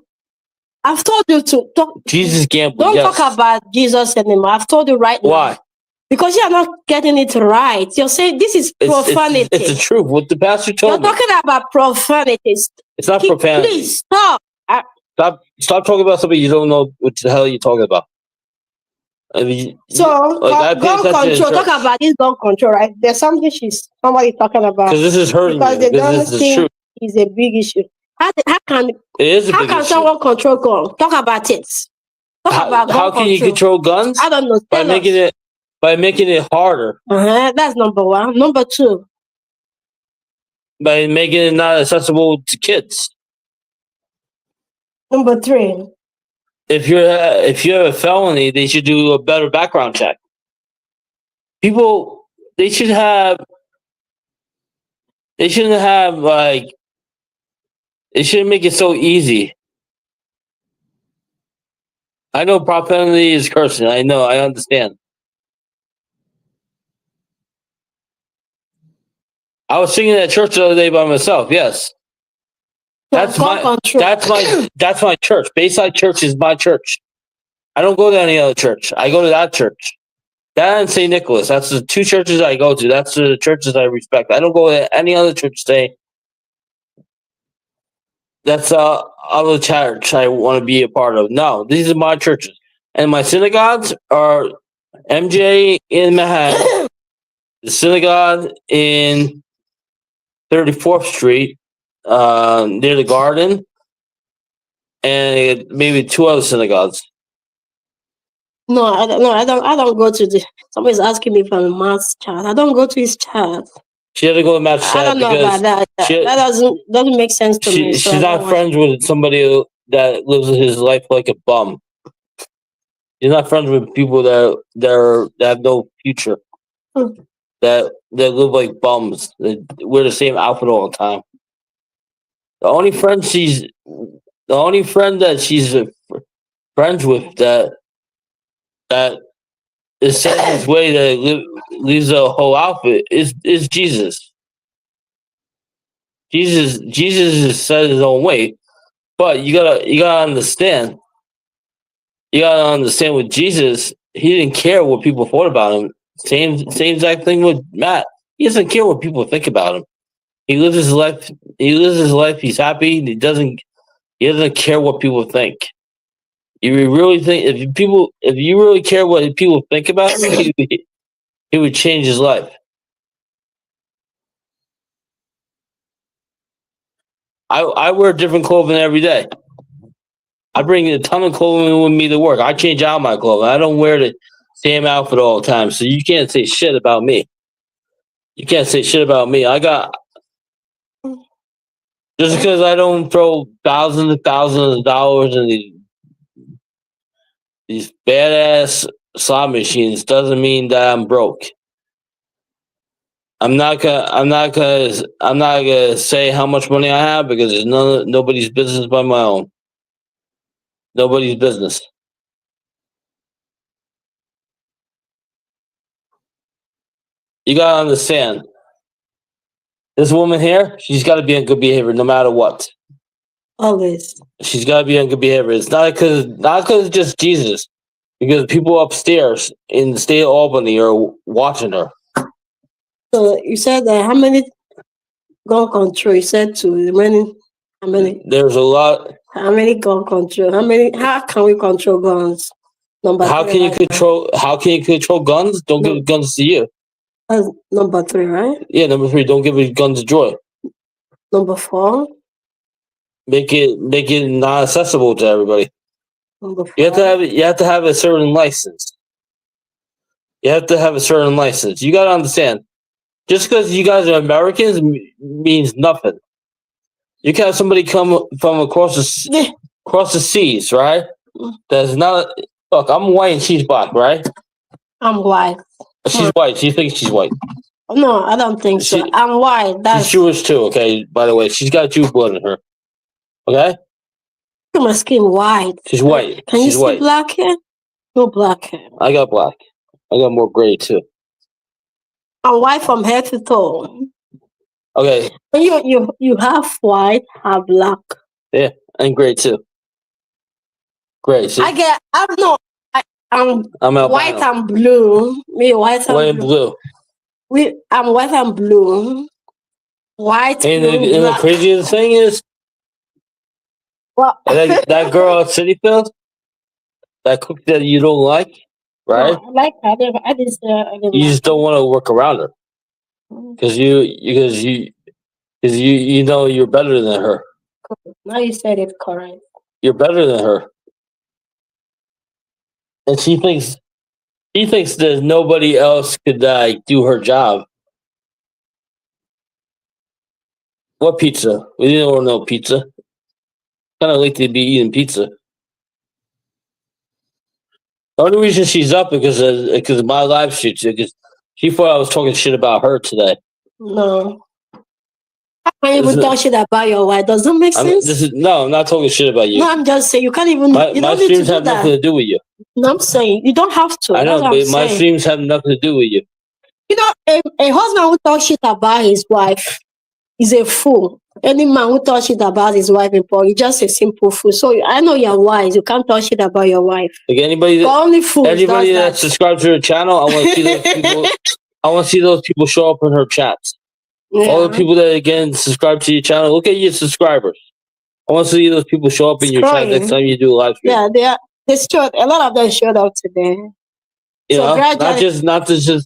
I've told you to talk. Jesus gambled. Don't talk about Jesus anymore. I've told you right now. Why? Because you're not getting it right. You're saying this is profanity. It's the truth. What the pastor told me. You're talking about profanity. It's not profanity. Please stop. Stop talking about something you don't know what the hell you're talking about. I mean, so gun control. Talk about this gun control, right? There's something somebody talking about. Because this is hurting you. Because the gun thing is a big issue. How can someone control gun? Talk about it. How can you control guns? I don't know. By making it harder. That's number one. Number two. By making it not accessible to kids. Number three. If you have a felony, they should do a better background check. People, they should have. They shouldn't have like. They shouldn't make it so easy. I know profanity is cursing. I know. I understand. I was singing at church the other day by myself. Yes, No, that's gun my. control. That's my church. Bayside Church is my church. I don't go to any other church. I go to that church. That and St. Nicholas. That's the two churches I go to. That's the churches I respect. I don't go to any other church. Say that's other church I want to be a part of. No, these are my churches, and my synagogues are MJ in Manhattan, the synagogue in 34th Street, near the Garden, and maybe two other synagogues. No, I don't. No, I don't. I don't go to the. Somebody's asking me for a mass chat. I don't go to his chat. She had to go to match I that don't know about because that. That doesn't make sense to me. So she's I don't not want. friends with somebody that lives his life like a bum. He's not friends with people that have no future. Hmm. That live like bums. That wear the same outfit all the time. The only friend that she's friends with that is set his way that leaves a whole outfit is Jesus. Jesus is set his own way, but you gotta understand. You gotta understand with Jesus, he didn't care what people thought about him. Same exact thing with Matt. He doesn't care what people think about him. He lives his life. He lives his life. He's happy. He doesn't care what people think. You really think if you really care what people think about him, he would change his life. I wear different clothing every day. I bring a ton of clothing with me to work. I change out my clothing. I don't wear the same outfit all the time. So you can't say shit about me. You can't say shit about me. I got just because I don't throw thousands of dollars in these badass slot machines doesn't mean that I'm broke. I'm not gonna say how much money I have because it's nobody's business but my own. Nobody's business. You gotta understand. This woman here, she's got to be in good behavior no matter what. Always. She's got to be in good behavior. It's not because it's just Jesus, because people upstairs in the state of Albany are watching her. So you said that how many gun control? You said two. How many? There's a lot. How many gun control? How can we control guns? Number How three, can you right? control? How can you control guns? Don't No, give guns to you. that's number three, right? Yeah, number three. Don't give guns joy. Number four. Make it not accessible to everybody. Number You have to have a certain license. You have to have a certain license. You got to understand. Just because you guys are Americans means nothing. You can have somebody come from across the seas, right? That's not. Look, I'm white and she's black, right? I'm white. She's white. She thinks she's white. No, I don't think so. I'm white. She's Jewish too. Okay. By the way, she's got Jew blood in her. Okay. My skin white. She's white. Can you She's see white. black hair? No black hair. I got black. I got more gray too. I'm white from head to toe. Okay. You have white, have black. Yeah, and gray too. Gray. See? I'm albino. white and blue. Me white and blue. I'm white and blue. White. And blue, the craziest thing is, well, that girl at Cityfield, that cook that you don't like, right? No, I like her. I didn't You just don't want to work around her because you know you're better than her. Now you said it correct. You're better than her, and she thinks that nobody else could do her job. What pizza? We didn't order no pizza. Kind of like to be eating pizza. The only reason she's up because of my live shoots because She thought I was talking shit about her today. No. How can you even talk shit about your wife? Does that make sense? I'm not talking shit about you. No, I'm just saying you can't even. You My don't need to streams do have that. nothing to do with you. No, I'm saying you don't have to. I know, That's what but I'm my saying. streams have nothing to do with you. You know, a husband who talks shit about his wife is a fool. Any man who talks shit about his wife in public is just a simple fool. So I know you're wise. You can't talk shit about your wife. Like anybody only fools does that subscribes to her channel, I want to see those people. I want to see those people show up in her chats. Yeah. All the people that again subscribe to your channel, look at your subscribers. I want to see those people show up in your chat next time you do a live stream. Yeah, they showed a lot of them showed up today. You know, not just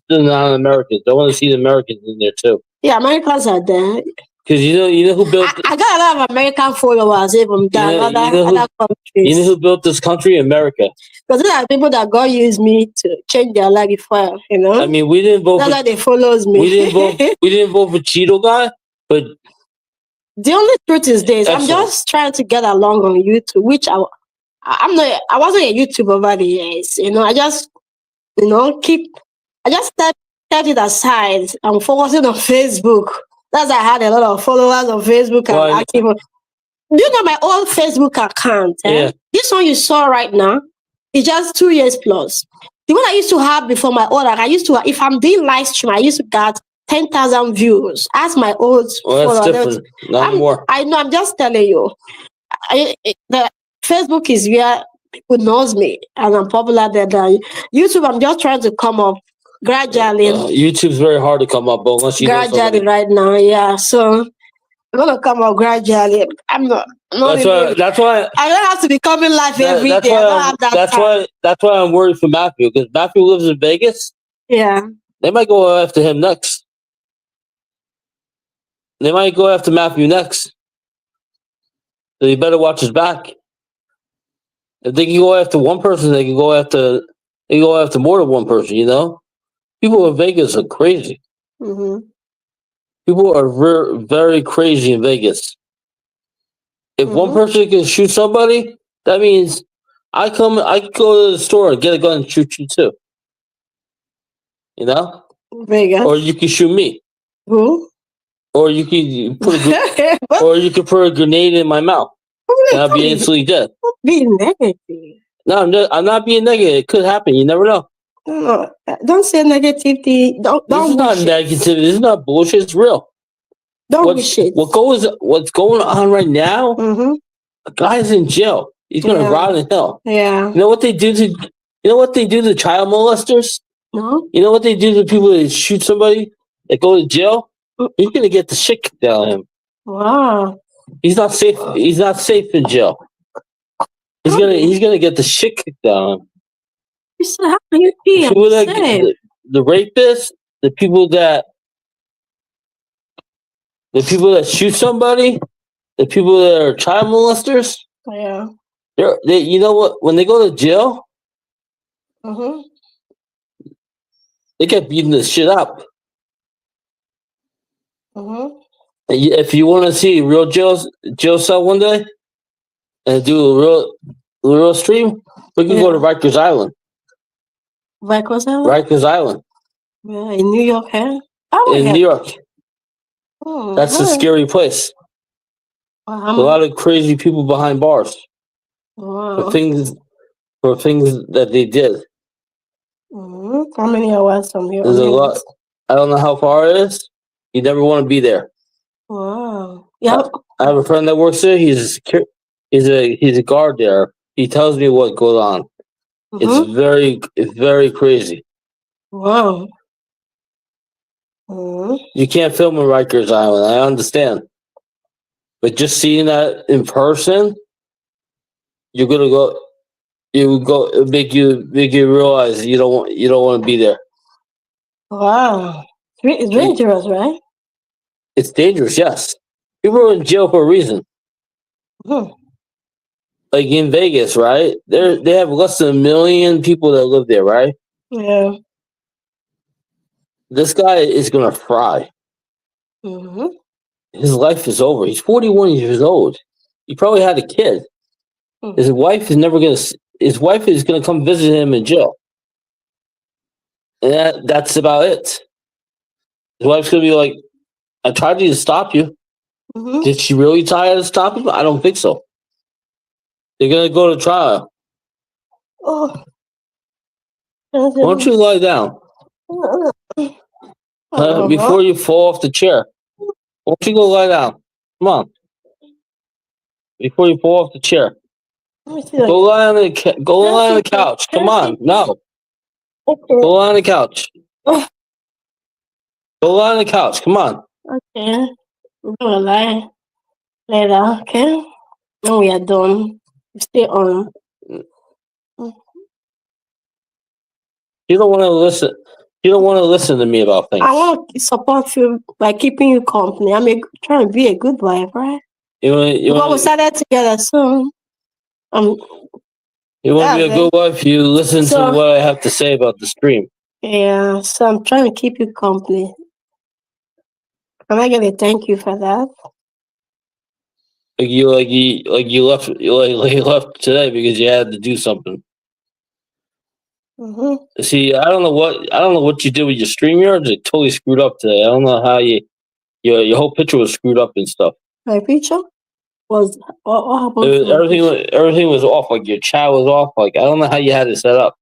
the non-Americans. I want to see the Americans in there too. Yeah, Americans are there. Because you know who built. I got a lot of American followers even than other countries. You know who built this country? America. Because there are people that God used me to change their life before. You know. I mean, we didn't vote. That's why they follows me. We didn't vote. We didn't vote for Cheeto guy, but the only truth is this: I'm just trying to get along on YouTube, which I'm not. I wasn't a YouTuber over the years. You know, I just I just set it aside. I'm focusing on Facebook. That's why I had a lot of followers on Facebook and active. Do you know my old Facebook account? Yeah. This one you saw right now is just 2 years plus. The one I used to have before my old account, I used to, if I'm doing live stream, I used to get 10,000 views. As my old that's different. Not anymore. I know, I'm just telling you. The Facebook is where people knows me and I'm popular there than YouTube. I'm just trying to come up gradually. YouTube's very hard to come up, but unless you gradually right now, yeah. So I'm gonna come up gradually. That's why I don't have to be coming live every day. That's why I'm worried for Matthew, because Matthew lives in Vegas. Yeah. They might go after him next. They might go after Matthew next. So you better watch his back. If they can go after one person, they can go after more than one person, you know? People in Vegas are crazy. Mm-hmm. People are very, very crazy in Vegas. If one person can shoot somebody, that means I can go to the store and get a gun and shoot you too. You know? Vegas. Or you can shoot me. Who? Or you can put a grenade in my mouth. And I'll be instantly dead. Be negative. No, I'm not being negative. It could happen. You never know. No, don't say negativity. This is not negativity. This is not bullshit. It's real. What's going on right now? Mm-hmm. A guy's in jail. He's gonna rot in hell. Yeah. You know what they do to child molesters? No. You know what they do to people that shoot somebody that go to jail? He's gonna get the shit kicked out of him. Wow. He's not safe. He's not safe in jail. He's gonna get the shit kicked out of him. How can you be the rapists, the people that shoot somebody, the people that are child molesters. Yeah. They you know what? When they go to jail, they get beaten the shit up. If you want to see real jail cell one day and do a real stream, we can go to Rikers Island. Rikers Island? Rikers Island. Yeah, in New York, huh? In New York. Oh, that's a scary place. A lot of crazy people behind bars. Wow. For things that they did. How many hours from here? There's a lot. I don't know how far it is. You never want to be there. Wow. Yeah. I have a friend that works there. He's a guard there. He tells me what goes on. It's very crazy. Wow. You can't film in Rikers Island. I understand, but just seeing that in person, you're gonna go. You go make you realize you don't want to be there. Wow, it's dangerous, right? It's dangerous, yes. People are in jail for a reason. Like in Vegas, right? They have less than 1 million people that live there, right? Yeah. This guy is gonna fry. His life is over. He's 41 years old. He probably had a kid. His wife is never gonna. His wife is gonna come visit him in jail. And that's about it. His wife's gonna be like, I tried to stop you. Mm-hmm. Did she really try to stop him? I don't think so. They're gonna go to trial. Oh. Why don't you lie down before you fall off the chair? Why don't you go lie down? Come on, before you fall off the chair. Go lie on the go lie on the couch. Come on, no, Okay. go lie on the couch. Go lie on the couch. Come on. Okay. We're gonna lie later, okay? When we are done, stay on. You don't want to listen. You don't want to listen to me about things. I want to support you by keeping you company. Trying to be a good wife, right? We started together, so you want to be a good wife. You listen to what I have to say about the stream. Yeah, so I'm trying to keep you company. Am I gonna thank you for that? You left today because you had to do something. Mm-hmm. See, I don't know what you did with your stream. Yours it totally screwed up today. I don't know how your whole picture was screwed up and stuff. My picture was what happened? Everything was off. Like your chat was off. Like I don't know how you had it set up.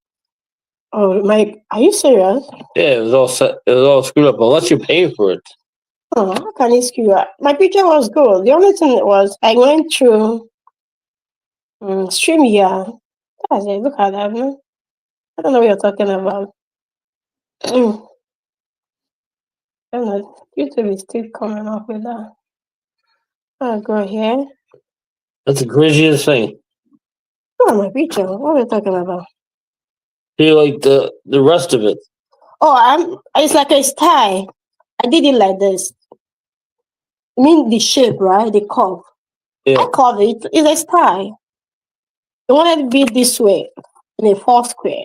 Oh, are you serious? Yeah, it was all set. It was all screwed up. Unless you're paying for it. Oh, how can it screw up? My picture was good. The only thing was I went through stream here. That's it. Look at that. No? I don't know what you're talking about. I don't know. YouTube is still coming up with that. I'll go here. That's the craziest thing. Oh, my picture. What are you talking about? See, like the rest of it. Oh, it's like a style. I did it like this. I mean the shape, right? The curve. Yeah. I curve it. It's a style. You wanted to be this way in a four square.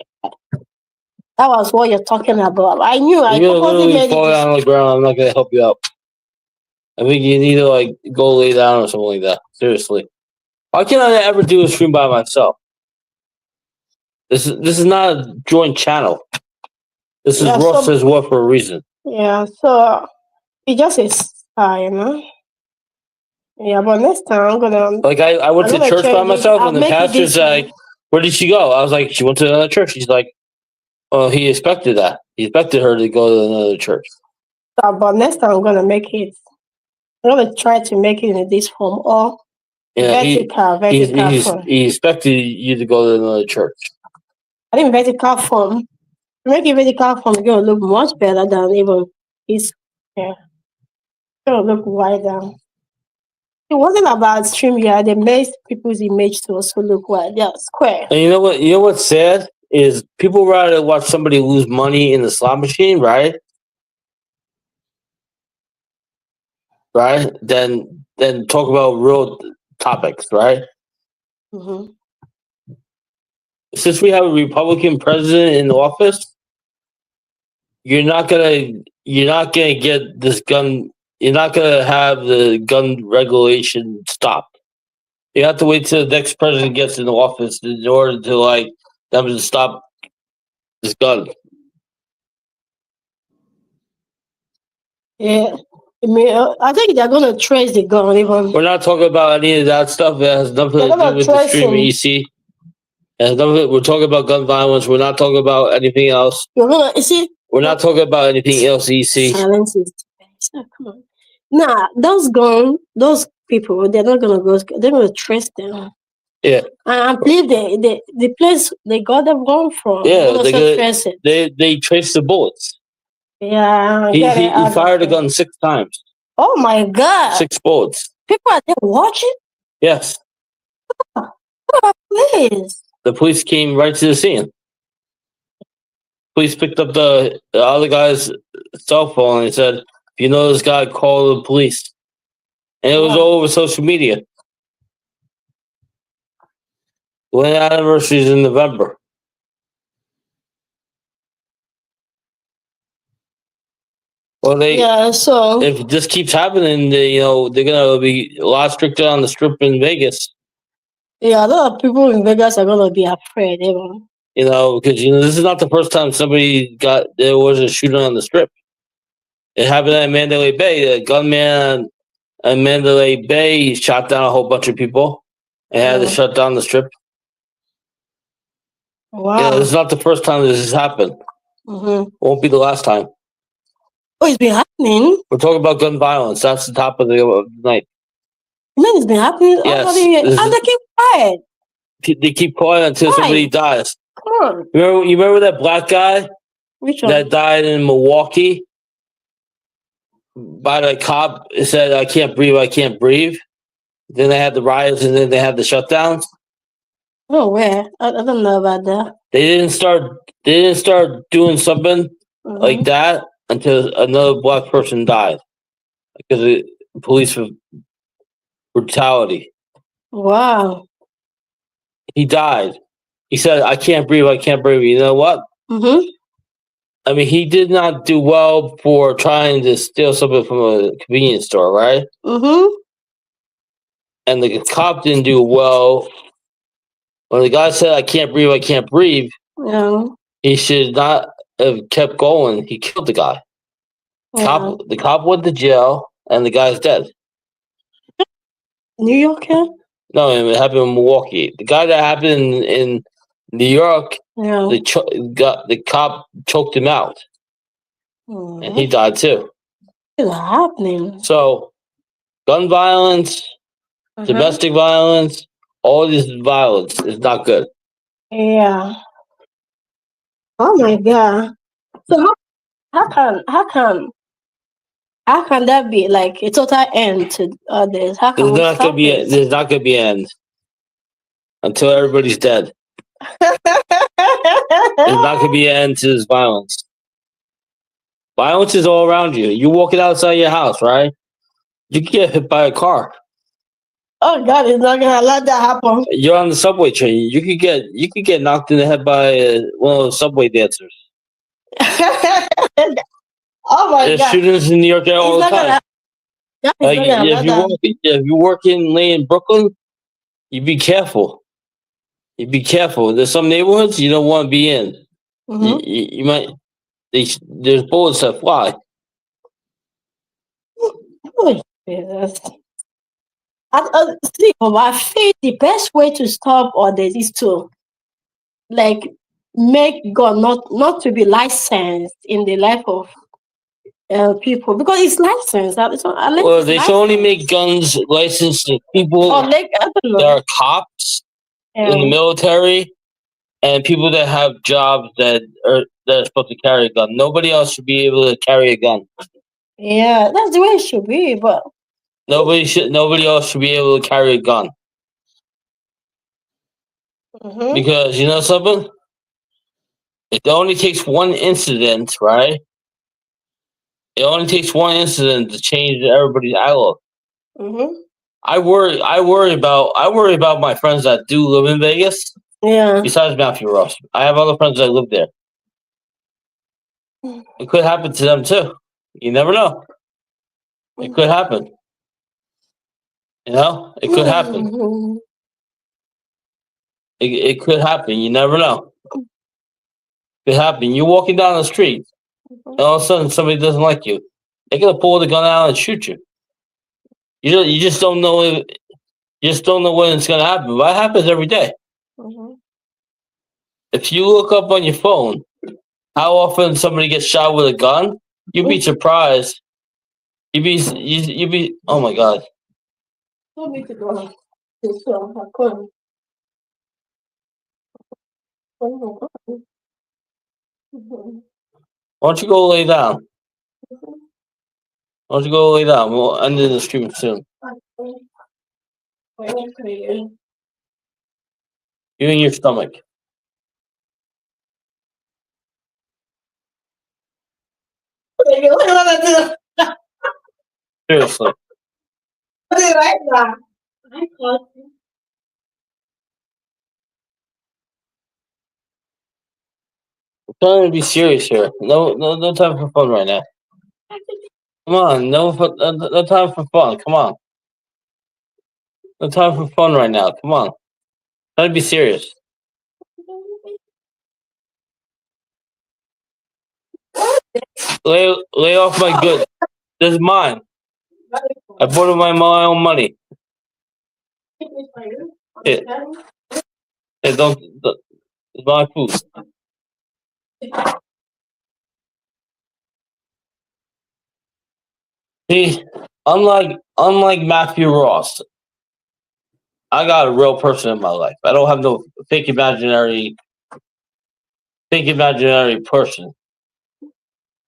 That was what you're talking about. I knew. I purposely made fall down on the ground. I'm not gonna help you out. I think you need to like go lay down or something like that. Seriously, why can't I ever do a stream by myself? This is not a joint channel. This is Ross says what for a reason. Yeah, so it just is, you know. Yeah, but next time I'm gonna. Like I went to church by myself, and the pastor's like, "Where did she go?" I was like, "She went to another church." He's like, "Well, he expected that. He expected her to go to another church." But next time I'm gonna make it. I'm gonna try to make it in this form or vertical form. He expected you to go to another church. I think vertical form. Make it vertical form, it's gonna look much better than even this. Yeah, it's gonna look wider. It wasn't about StreamYard. They made people's image to also look wide. Yeah, square. And you know what? You know what's sad is people rather watch somebody lose money in the slot machine, right? Right? Than talk about real topics, right? Mm-hmm. Since we have a Republican president in office, you're not gonna get this gun. You're not gonna have the gun regulation stopped. You have to wait till the next president gets in office in order to like them to stop this gun. Yeah. I think they're gonna trace the gun even. We're not talking about any of that stuff. That has nothing to do with the streaming EC. We're talking about gun violence. We're not talking about anything else. We're not talking about anything else, EC. Silence is come on. Nah, those people, they're not gonna go. They're gonna trace them. Yeah. I believe the place they got them gun from. Yeah, they trace the bullets. Yeah, he fired a gun 6 times. Oh my God! 6 bullets. People are there watching. Yes. Please. The police came right to the scene. Police picked up the other guy's cell phone and said, "If you know this guy, call the police." And it was all over social media. When the anniversary is in November. Well, if this keeps happening, they're gonna be a lot stricter on the strip in Vegas. Yeah, a lot of people in Vegas are gonna be afraid. Because this is not the first time there was a shooting on the strip. It happened at Mandalay Bay. The gunman at Mandalay Bay shot down a whole bunch of people and had to shut down the strip. Wow. This is not the first time this has happened. Won't be the last time. Oh, it's been happening. We're talking about gun violence. That's the top of the night. Man, it's been happening all the year. And they keep quiet. They keep quiet until somebody dies. Come on. You remember that black guy that died in Milwaukee by the cop? It said, "I can't breathe. I can't breathe." Then they had the riots, and then they had the shutdowns. Oh, where? I don't know about that. They didn't start doing something like that until another black person died because of police brutality. Wow. He died. He said, "I can't breathe. I can't breathe." You know what? I mean, he did not do well for trying to steal something from a convenience store, right? And the cop didn't do well. When the guy said, "I can't breathe. I can't breathe," he should not have kept going. He killed the guy. The cop went to jail, and the guy's dead. New York, yeah? No, it happened in Milwaukee. The guy that happened in New York, the cop choked him out, and he died too. What's happening? So, gun violence, domestic violence, all this violence is not good. Yeah. Oh my God. So how can that be like a total end to this? How can There's not gonna be an end until everybody's dead. There's not gonna be an end to this violence. Violence is all around you. You're walking outside your house, right? You can get hit by a car. Oh God, it's not gonna let that happen. You're on the subway train. You could get knocked in the head by one of those subway dancers. Oh my There's God! shootings in New York all the time. If you work in Brooklyn, you be careful. You be careful. There's some neighborhoods you don't want to be in. You might. There's bullets that fly. Oh, Jesus. See, I think the best way to stop all this is to make gun not to be licensed in the life of people because it's licensed. They should only make guns licensed to people that are cops in the military and people that have jobs that are supposed to carry a gun. Nobody else should be able to carry a gun. Yeah, that's the way it should be, but nobody else should be able to carry a gun. Because you know something? It only takes one incident, right? It only takes one incident to change everybody's outlook. I worry about my friends that do live in Vegas. Yeah. Besides Matthew Ross, I have other friends that live there. It could happen to them too. You never know. It could happen. It could happen. It could happen. You never know. It could happen. You're walking down the street, and all of a sudden somebody doesn't like you. They're gonna pull the gun out and shoot you. You just don't know. You just don't know when it's gonna happen. But it happens every day. If you look up on your phone how often somebody gets shot with a gun, you'd be surprised. You'd be. Oh my God. Why don't you go lay down? Why don't you go lay down? We'll end the stream soon. You and your stomach. Seriously. Right now. I'm trying to be serious here. No time for fun right now. Come on, no time for fun. Come on. No time for fun right now. Come on. Try to be serious. Lay off my goods. This is mine. I bought it with my own money. It, don't. It's my food. See, unlike Matthew Ross, I got a real person in my life. I don't have no fake imaginary person.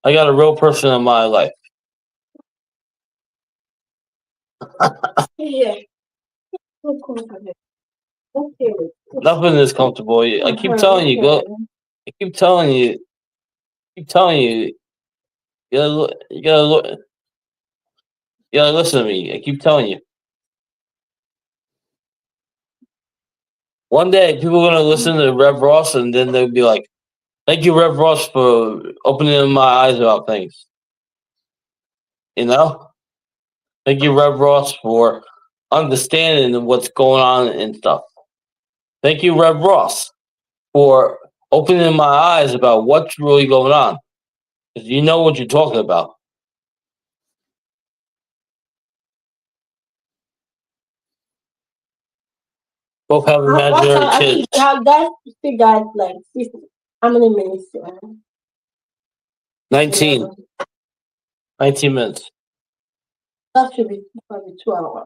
I got a real person in my life. Yeah. Nothing is comfortable. I keep telling you, go. I keep telling you. Keep telling you. You gotta listen to me. I keep telling you. One day, people are gonna listen to Rev Ross, and then they'll be like, "Thank you, Rev Ross, for opening my eyes about things." You know, thank you, Rev Ross, for understanding what's going on and stuff. Thank you, Rev Ross, for opening my eyes about what's really going on. Because you know what you're talking about. Both have imaginary kids. How guys still got like how many minutes? 19. Yeah. 19 minutes. That should be probably 2 hours.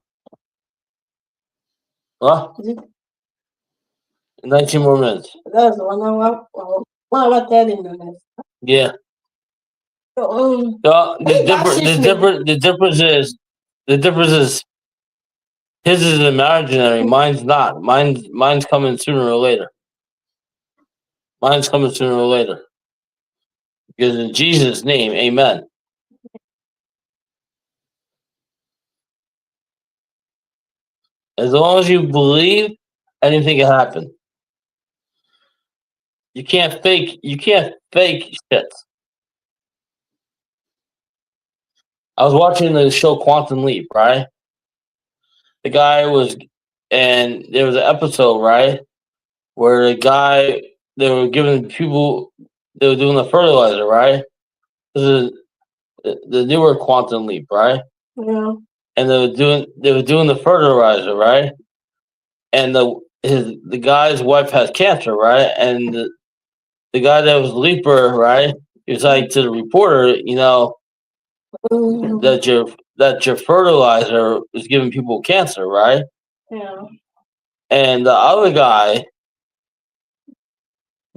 Huh? 19 more minutes. That's 1 hour. 1 hour 30 minutes. Yeah. The difference is his is imaginary, mine's not. Mine's coming sooner or later. Mine's coming sooner or later. Because in Jesus' name, amen. As long as you believe, anything can happen. You can't fake shit. I was watching the show Quantum Leap, right? The guy was, and there was an episode, right, where they were giving people, they were doing the fertilizer, right? This is the newer Quantum Leap, right? Yeah. And they were doing the fertilizer, right? And the guy's wife has cancer, right? And the guy that was the leaper, right? He was like to the reporter, that your fertilizer is giving people cancer, right? Yeah. And the other guy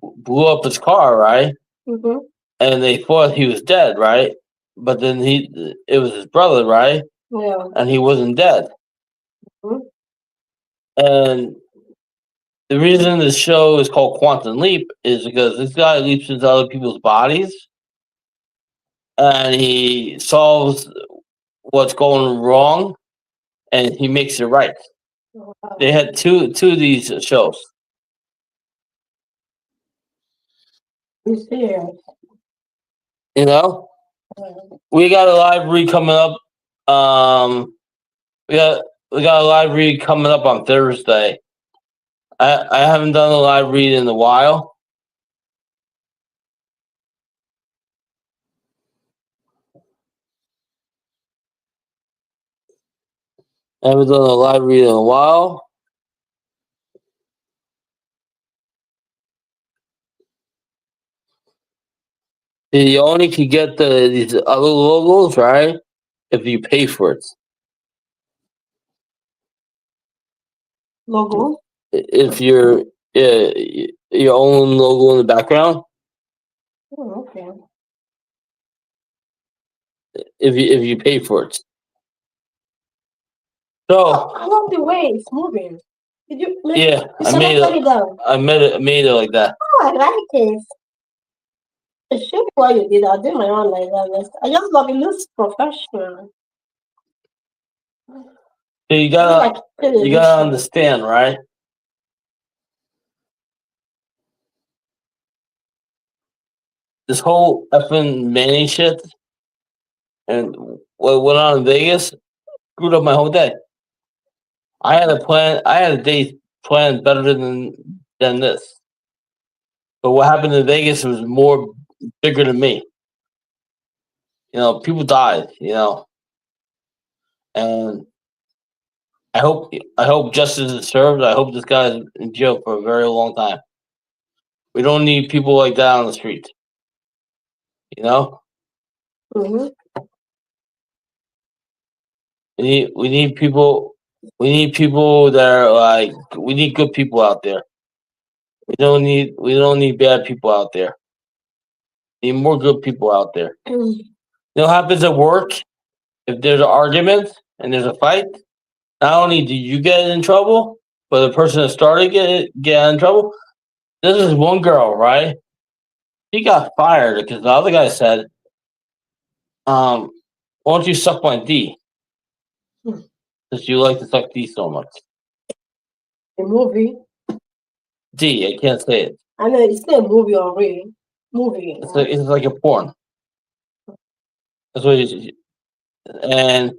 blew up his car, right? Mm-hmm. And they thought he was dead, right? But then it was his brother, right? Yeah. And he wasn't dead. Mm-hmm. And the reason the show is called Quantum Leap is because this guy leaps into other people's bodies and he solves what's going wrong and he makes it right. Wow. They had two of these shows. You know? We got a live read coming up. We got a live read coming up on Thursday. I haven't done a live read in a while. I haven't done a live read in a while. You only can get these other logos, right? If you pay for it. Logo? If your own logo in the background. Oh, okay. If you pay for it. So I love the way it's moving. Did you? Yeah, I made it like that. Oh, I like it. It should be what you did. I did my own like that. I just love it. Looks professional. So you gotta understand, right? This whole effing Manny shit and what went on in Vegas screwed up my whole day. I had a day planned better than this. But what happened in Vegas was bigger than me. People died. And I hope justice is served. I hope this guy's in jail for a very long time. We don't need people like that on the street. You know, Mm-hmm. we need people. We need people that are like. We need good people out there. We don't need bad people out there. We need more good people out there. Mm. You know what happens at work if there's an argument and there's a fight? Not only do you get in trouble, but the person that started get in trouble. This is one girl, right? She got fired because the other guy said, "Why don't you suck my D? Hmm. Since you like to suck D so much." A movie. D, I can't say it. I know it's not a movie already. Movie. It's like a porn. That's what it is. And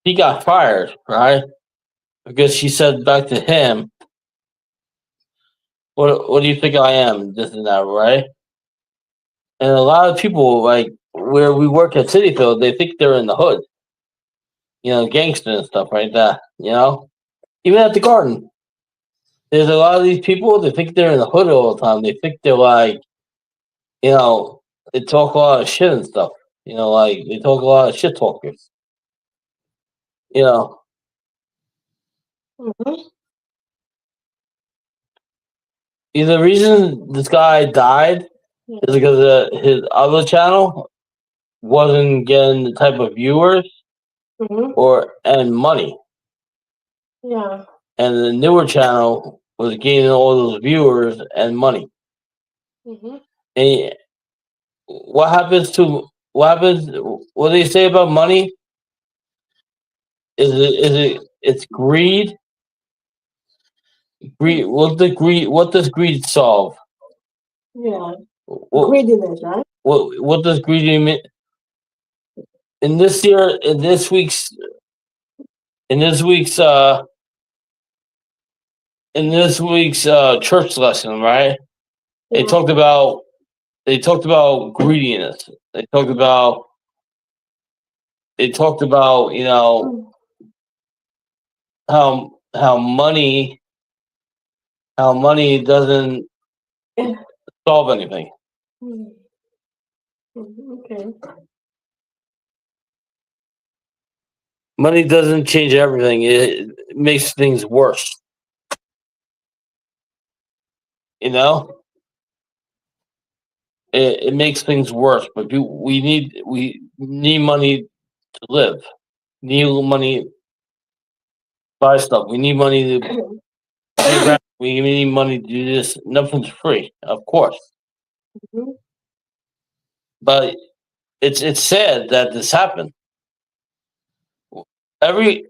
he got fired, right? Because she said back to him, "What do you think I am?" This and that, right? And a lot of people, like where we work at Cityfield, they think they're in the hood, gangster and stuff like that. Even at the garden, there's a lot of these people. They think they're in the hood all the time. They think they're like, you know, they talk a lot of shit and stuff. Like they talk a lot of shit talkers. You know, Mm-hmm. the reason this guy died is because his other channel wasn't getting the type of viewers Mm-hmm. and money, Yeah. and the newer channel was gaining all those viewers and money. Mm-hmm. And what happens to what happens? What do they say about money? It's greed. Greed. What does greed solve? Yeah. What Greediness, right? what does greed mean? In this year, in this week's church lesson, right? They Yeah. talked about greediness. They talked about how money doesn't Yeah. solve anything. Mm. Okay. Money doesn't change everything. It makes things worse. You know, it makes things worse. But we need money to live. Need money to buy stuff. We need money to pay rent. We need money to do this. Nothing's free, of course. Mhm. But it's sad that this happened. Every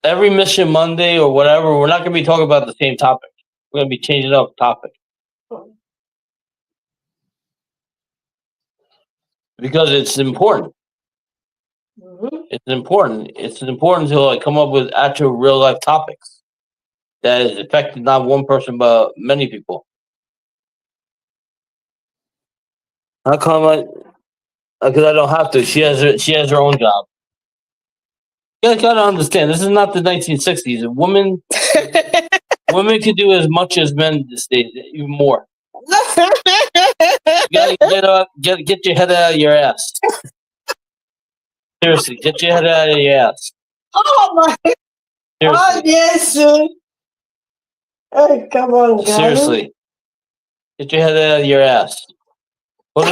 every Mission Monday or whatever, we're not going to be talking about the same topic. We're going to be changing up topic because it's important. Mhm. It's important. It's important to like come up with actual real life topics that is affecting not one person but many people. How come because I don't have to. She has her own job. You guys gotta understand. This is not the 1960s. Women can do as much as men these days, even more. You gotta get your head out of your ass. Seriously, get your head out of your ass. Oh my! Oh Seriously, yes. Oh, come on, guys. seriously, get your head out of your ass. Go to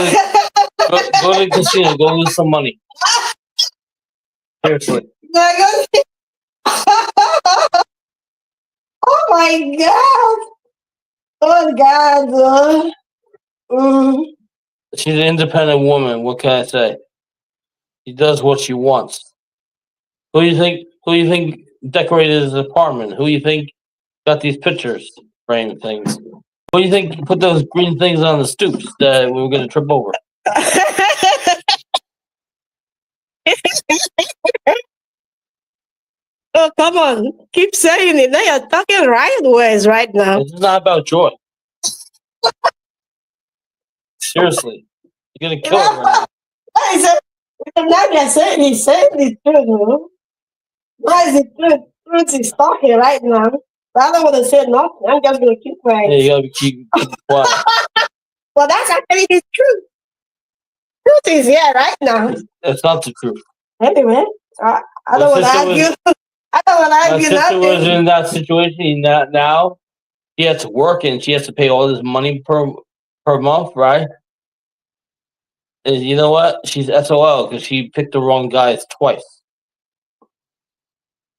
go to the casino. Go lose some money. Seriously. Oh my god! Oh god! Mm. She's an independent woman. What can I say? She does what she wants. Who do you think? Who do you think decorated his apartment? Who do you think got these pictures frame things? Who do you think put those green things on the stoops that we were going to trip over? Oh, come on. Keep saying it. Now you're talking right words right now. It's not about joy. Seriously, you're gonna kill her right now. What is it? Now you're saying he's saying the truth, no? Why is the truth? Truth is talking right now. But I don't want to say nothing. I'm just going to keep quiet. Yeah, you gotta keep quiet. Well, that's actually the truth. Truth is here right now. That's not the truth. Anyway, I don't want to argue. I don't want to My argue sister was nothing. in that situation now. She has to work and she has to pay all this money per month, right? And you know what? She's SOL because she picked the wrong guys twice.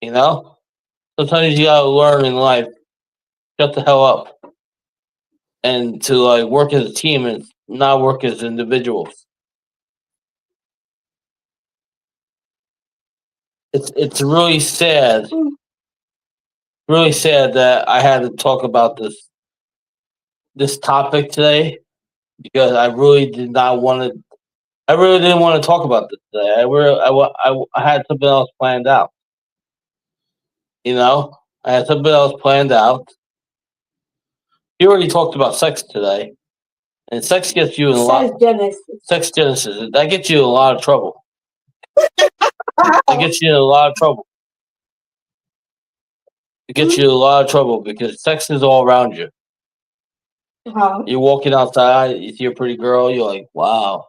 You know? Sometimes you gotta learn in life, shut the hell up, and to like work as a team and not work as individuals. It's really sad that I had to talk about this topic today because I really did not want to. I really didn't want to talk about this today. I had something else planned out. You know, I had something else planned out. You already talked about sex today, and sex gets you in a lot. Sex genesis that gets you in a lot of trouble. That gets you in a lot of trouble. It gets you in a lot of trouble because sex is all around you. You're walking outside, you see a pretty girl, you're like, wow,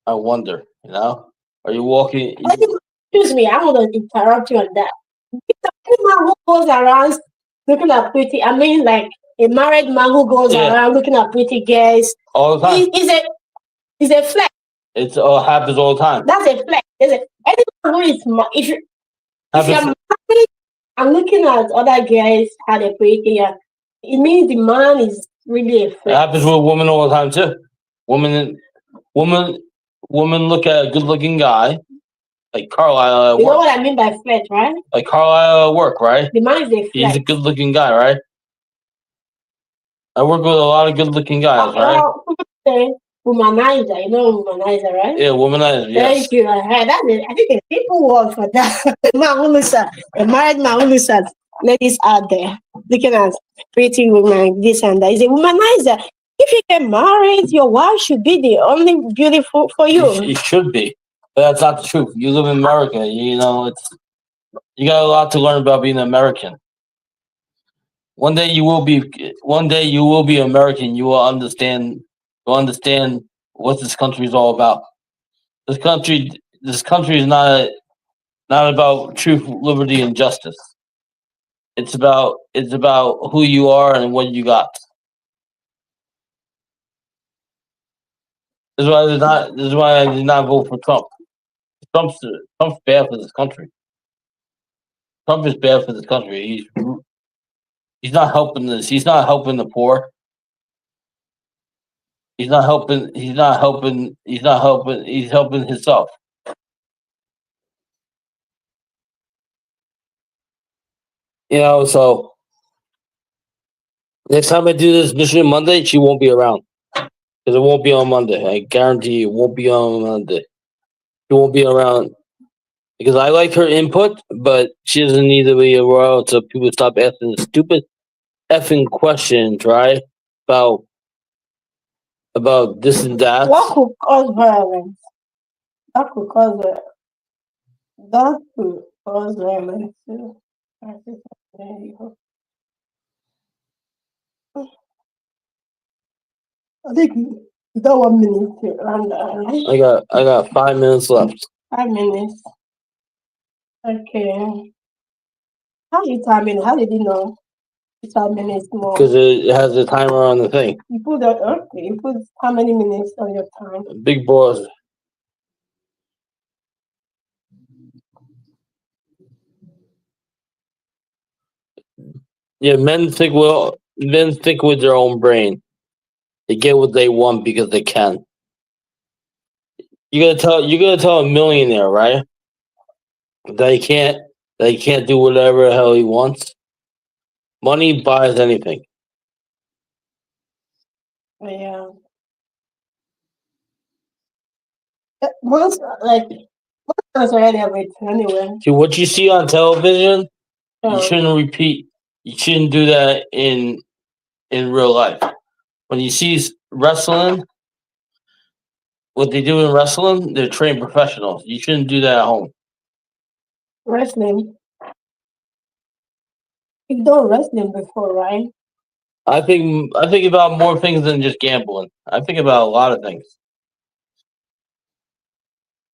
I wonder, you know? Are you walking? Excuse me, I want to interrupt you on that. A man who goes around looking at pretty, I mean, like a married man who goes around looking at pretty girls all the time. Is a flex. It happens all the time. That's a flex. Anyone who is if you're married and looking at other guys how they pretty, it means the man is really a flex. It happens with women all the time too. Women look at a good-looking guy, like Carlisle at work. You know what I mean by flex, right? Like Carlisle at work, right? The man is a flex. He's a good-looking guy, right? I work with a lot of good-looking guys, right? Womanizer, you know womanizer, right? Yeah, womanizer, yes. Thank you. I think the people work for that. A married man who looks at ladies out there looking at pretty women, this and that. Is a womanizer. If you get married, your wife should be the only beautiful for you. It should be. But that's not the truth. You live in America, you know, you got a lot to learn about being American. One day you will be American, you will understand what this country is all about. This country is not about truth, liberty, and justice. It's about who you are and what you got. This is why I did not vote for Trump. Trump's bad for this country. Trump is bad for this country. He's not helping this. He's not helping the poor. He's helping himself. You know, so next time I do this mission Monday, she won't be around. Because it won't be on Monday. I guarantee you it won't be on Monday. She won't be around. Because I like her input, but she doesn't need to be around so people stop asking stupid effing questions, right? About this and that. What could cause violence? That could cause violence. I think you got 1 minute. I got 5 minutes left. 5 minutes. Okay. How you timing? How did you know? 5 minutes more. Because it has a timer on the thing. You put that. Okay. You put how many minutes on your time? Big boss. Yeah, men think with their own brain. They get what they want because they can. You're gonna tell a millionaire, right? That he can't do whatever the hell he wants. Money buys anything. Yeah. Most already everything anyway. See what you see on television, you shouldn't repeat. You shouldn't do that in real life. When you see wrestling, what they do in wrestling, they're trained professionals. You shouldn't do that at home. Wrestling. You've done wrestling before, right? I think about more things than just gambling. I think about a lot of things.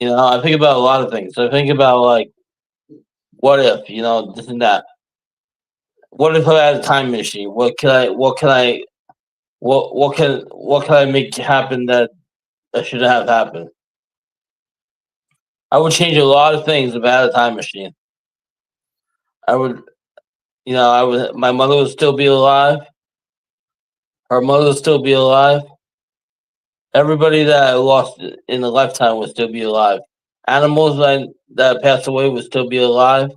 I think about a lot of things. I think about like, what if, this and that. What if I had a time machine? What can I make happen that should have happened? I would change a lot of things if I had a time machine. I would, my mother would still be alive. Her mother would still be alive. Everybody that I lost in a lifetime would still be alive. Animals that passed away would still be alive.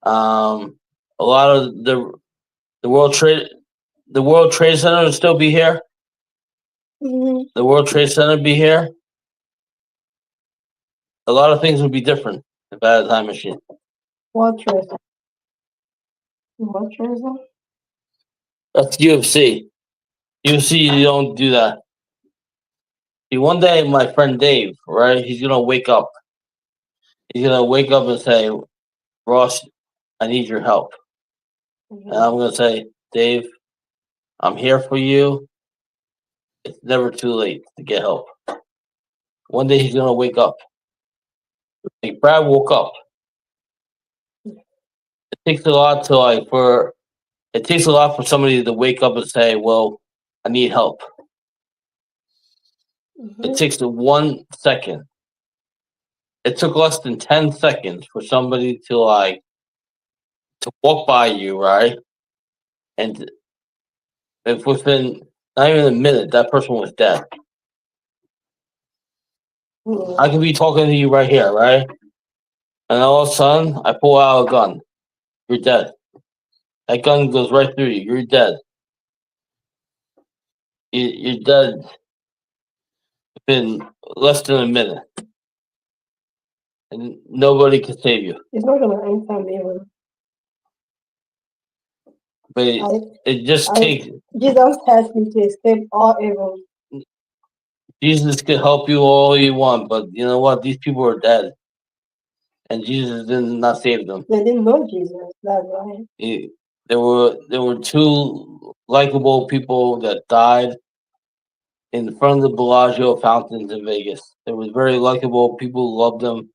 A lot of the World Trade the World Trade Center would still be here. Mm-hmm. The World Trade Center would be here. A lot of things would be different if I had a time machine. What treasure? What treasure? That's UFC. UFC, you don't do that. See, one day, my friend Dave, right? He's gonna wake up. He's gonna wake up and say, "Ross, I need your help." And I'm gonna say, "Dave, I'm here for you. It's never too late to get help." One day he's gonna wake up. Like Brad woke up. It takes a lot to like for it takes a lot for somebody to wake up and say, "Well, I need help." Mm-hmm. It takes the 1 second. It took less than 10 seconds for somebody to walk by you, right? And if within not even a minute, that person was dead. I could be talking to you right here, right? And all of a sudden, I pull out a gun. You're dead. That gun goes right through you. You're dead. You're dead within less than a minute, and nobody can save you. It's not gonna enter me. But it just I, takes Jesus tells me to escape all evil. Jesus can help you all you want, but you know what? These people are dead, and Jesus did not save them. They didn't know Jesus. That's right. There were two likable people that died in front of the Bellagio fountains in Vegas. They were very likable. People loved them.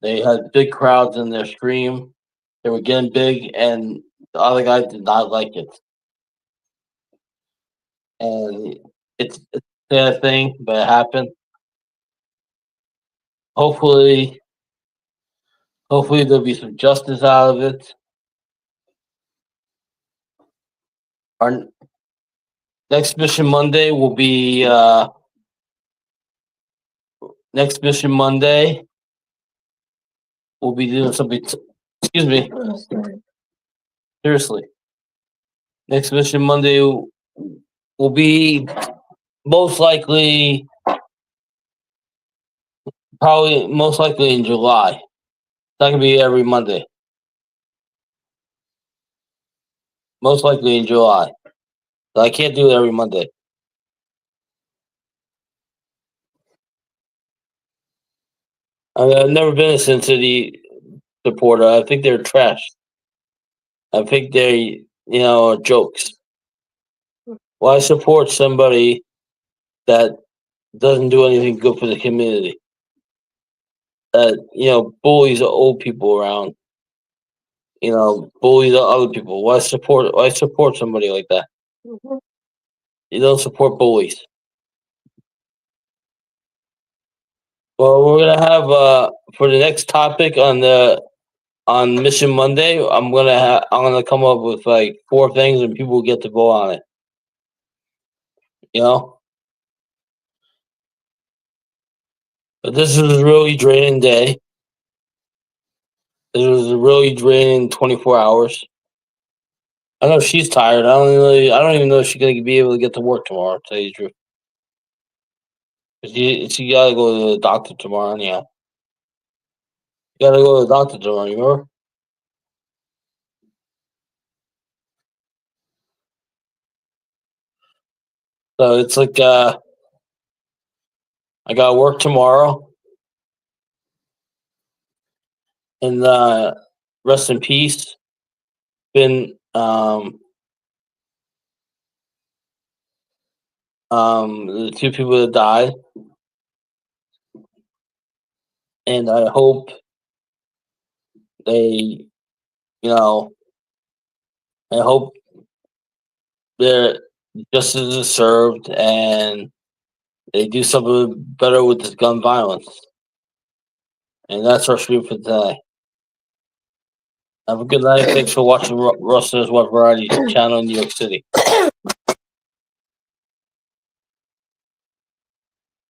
They had big crowds in their stream. They were getting big, and the other guy did not like it. And it's a sad thing, but it happened. Hopefully, hopefully there'll be some justice out of it. Our next mission Monday will be next mission Monday. We'll be doing something. Excuse me. Seriously, next mission Monday will be most likely, probably most likely in July. It's not gonna be every Monday. Most likely in July. So I can't do it every Monday. I've never been a Sin City supporter. I think they're trash. I think they, are jokes. Why support somebody that doesn't do anything good for the community? That bullies the old people around. Bully the other people. Why support? Why support somebody like that? Mm-hmm. You don't support bullies. Well, we're gonna have for the next topic on Mission Monday. I'm gonna come up with like 4 things, and people will get to vote on it. You know, but this is a really draining day. This was a really draining 24 hours. I know she's tired. I don't even know if she's gonna be able to get to work tomorrow. To tell you the truth, she gotta go to the doctor tomorrow. Yeah, you gotta go to the doctor tomorrow. You remember? So it's like I got to work tomorrow. And rest in peace. Been the two people that died, and I hope they, you know, I hope their justice is served and they do something better with this gun violence. And that's our stream for today. Have a good night. Thanks for watching Russell's Web Variety channel in New York City.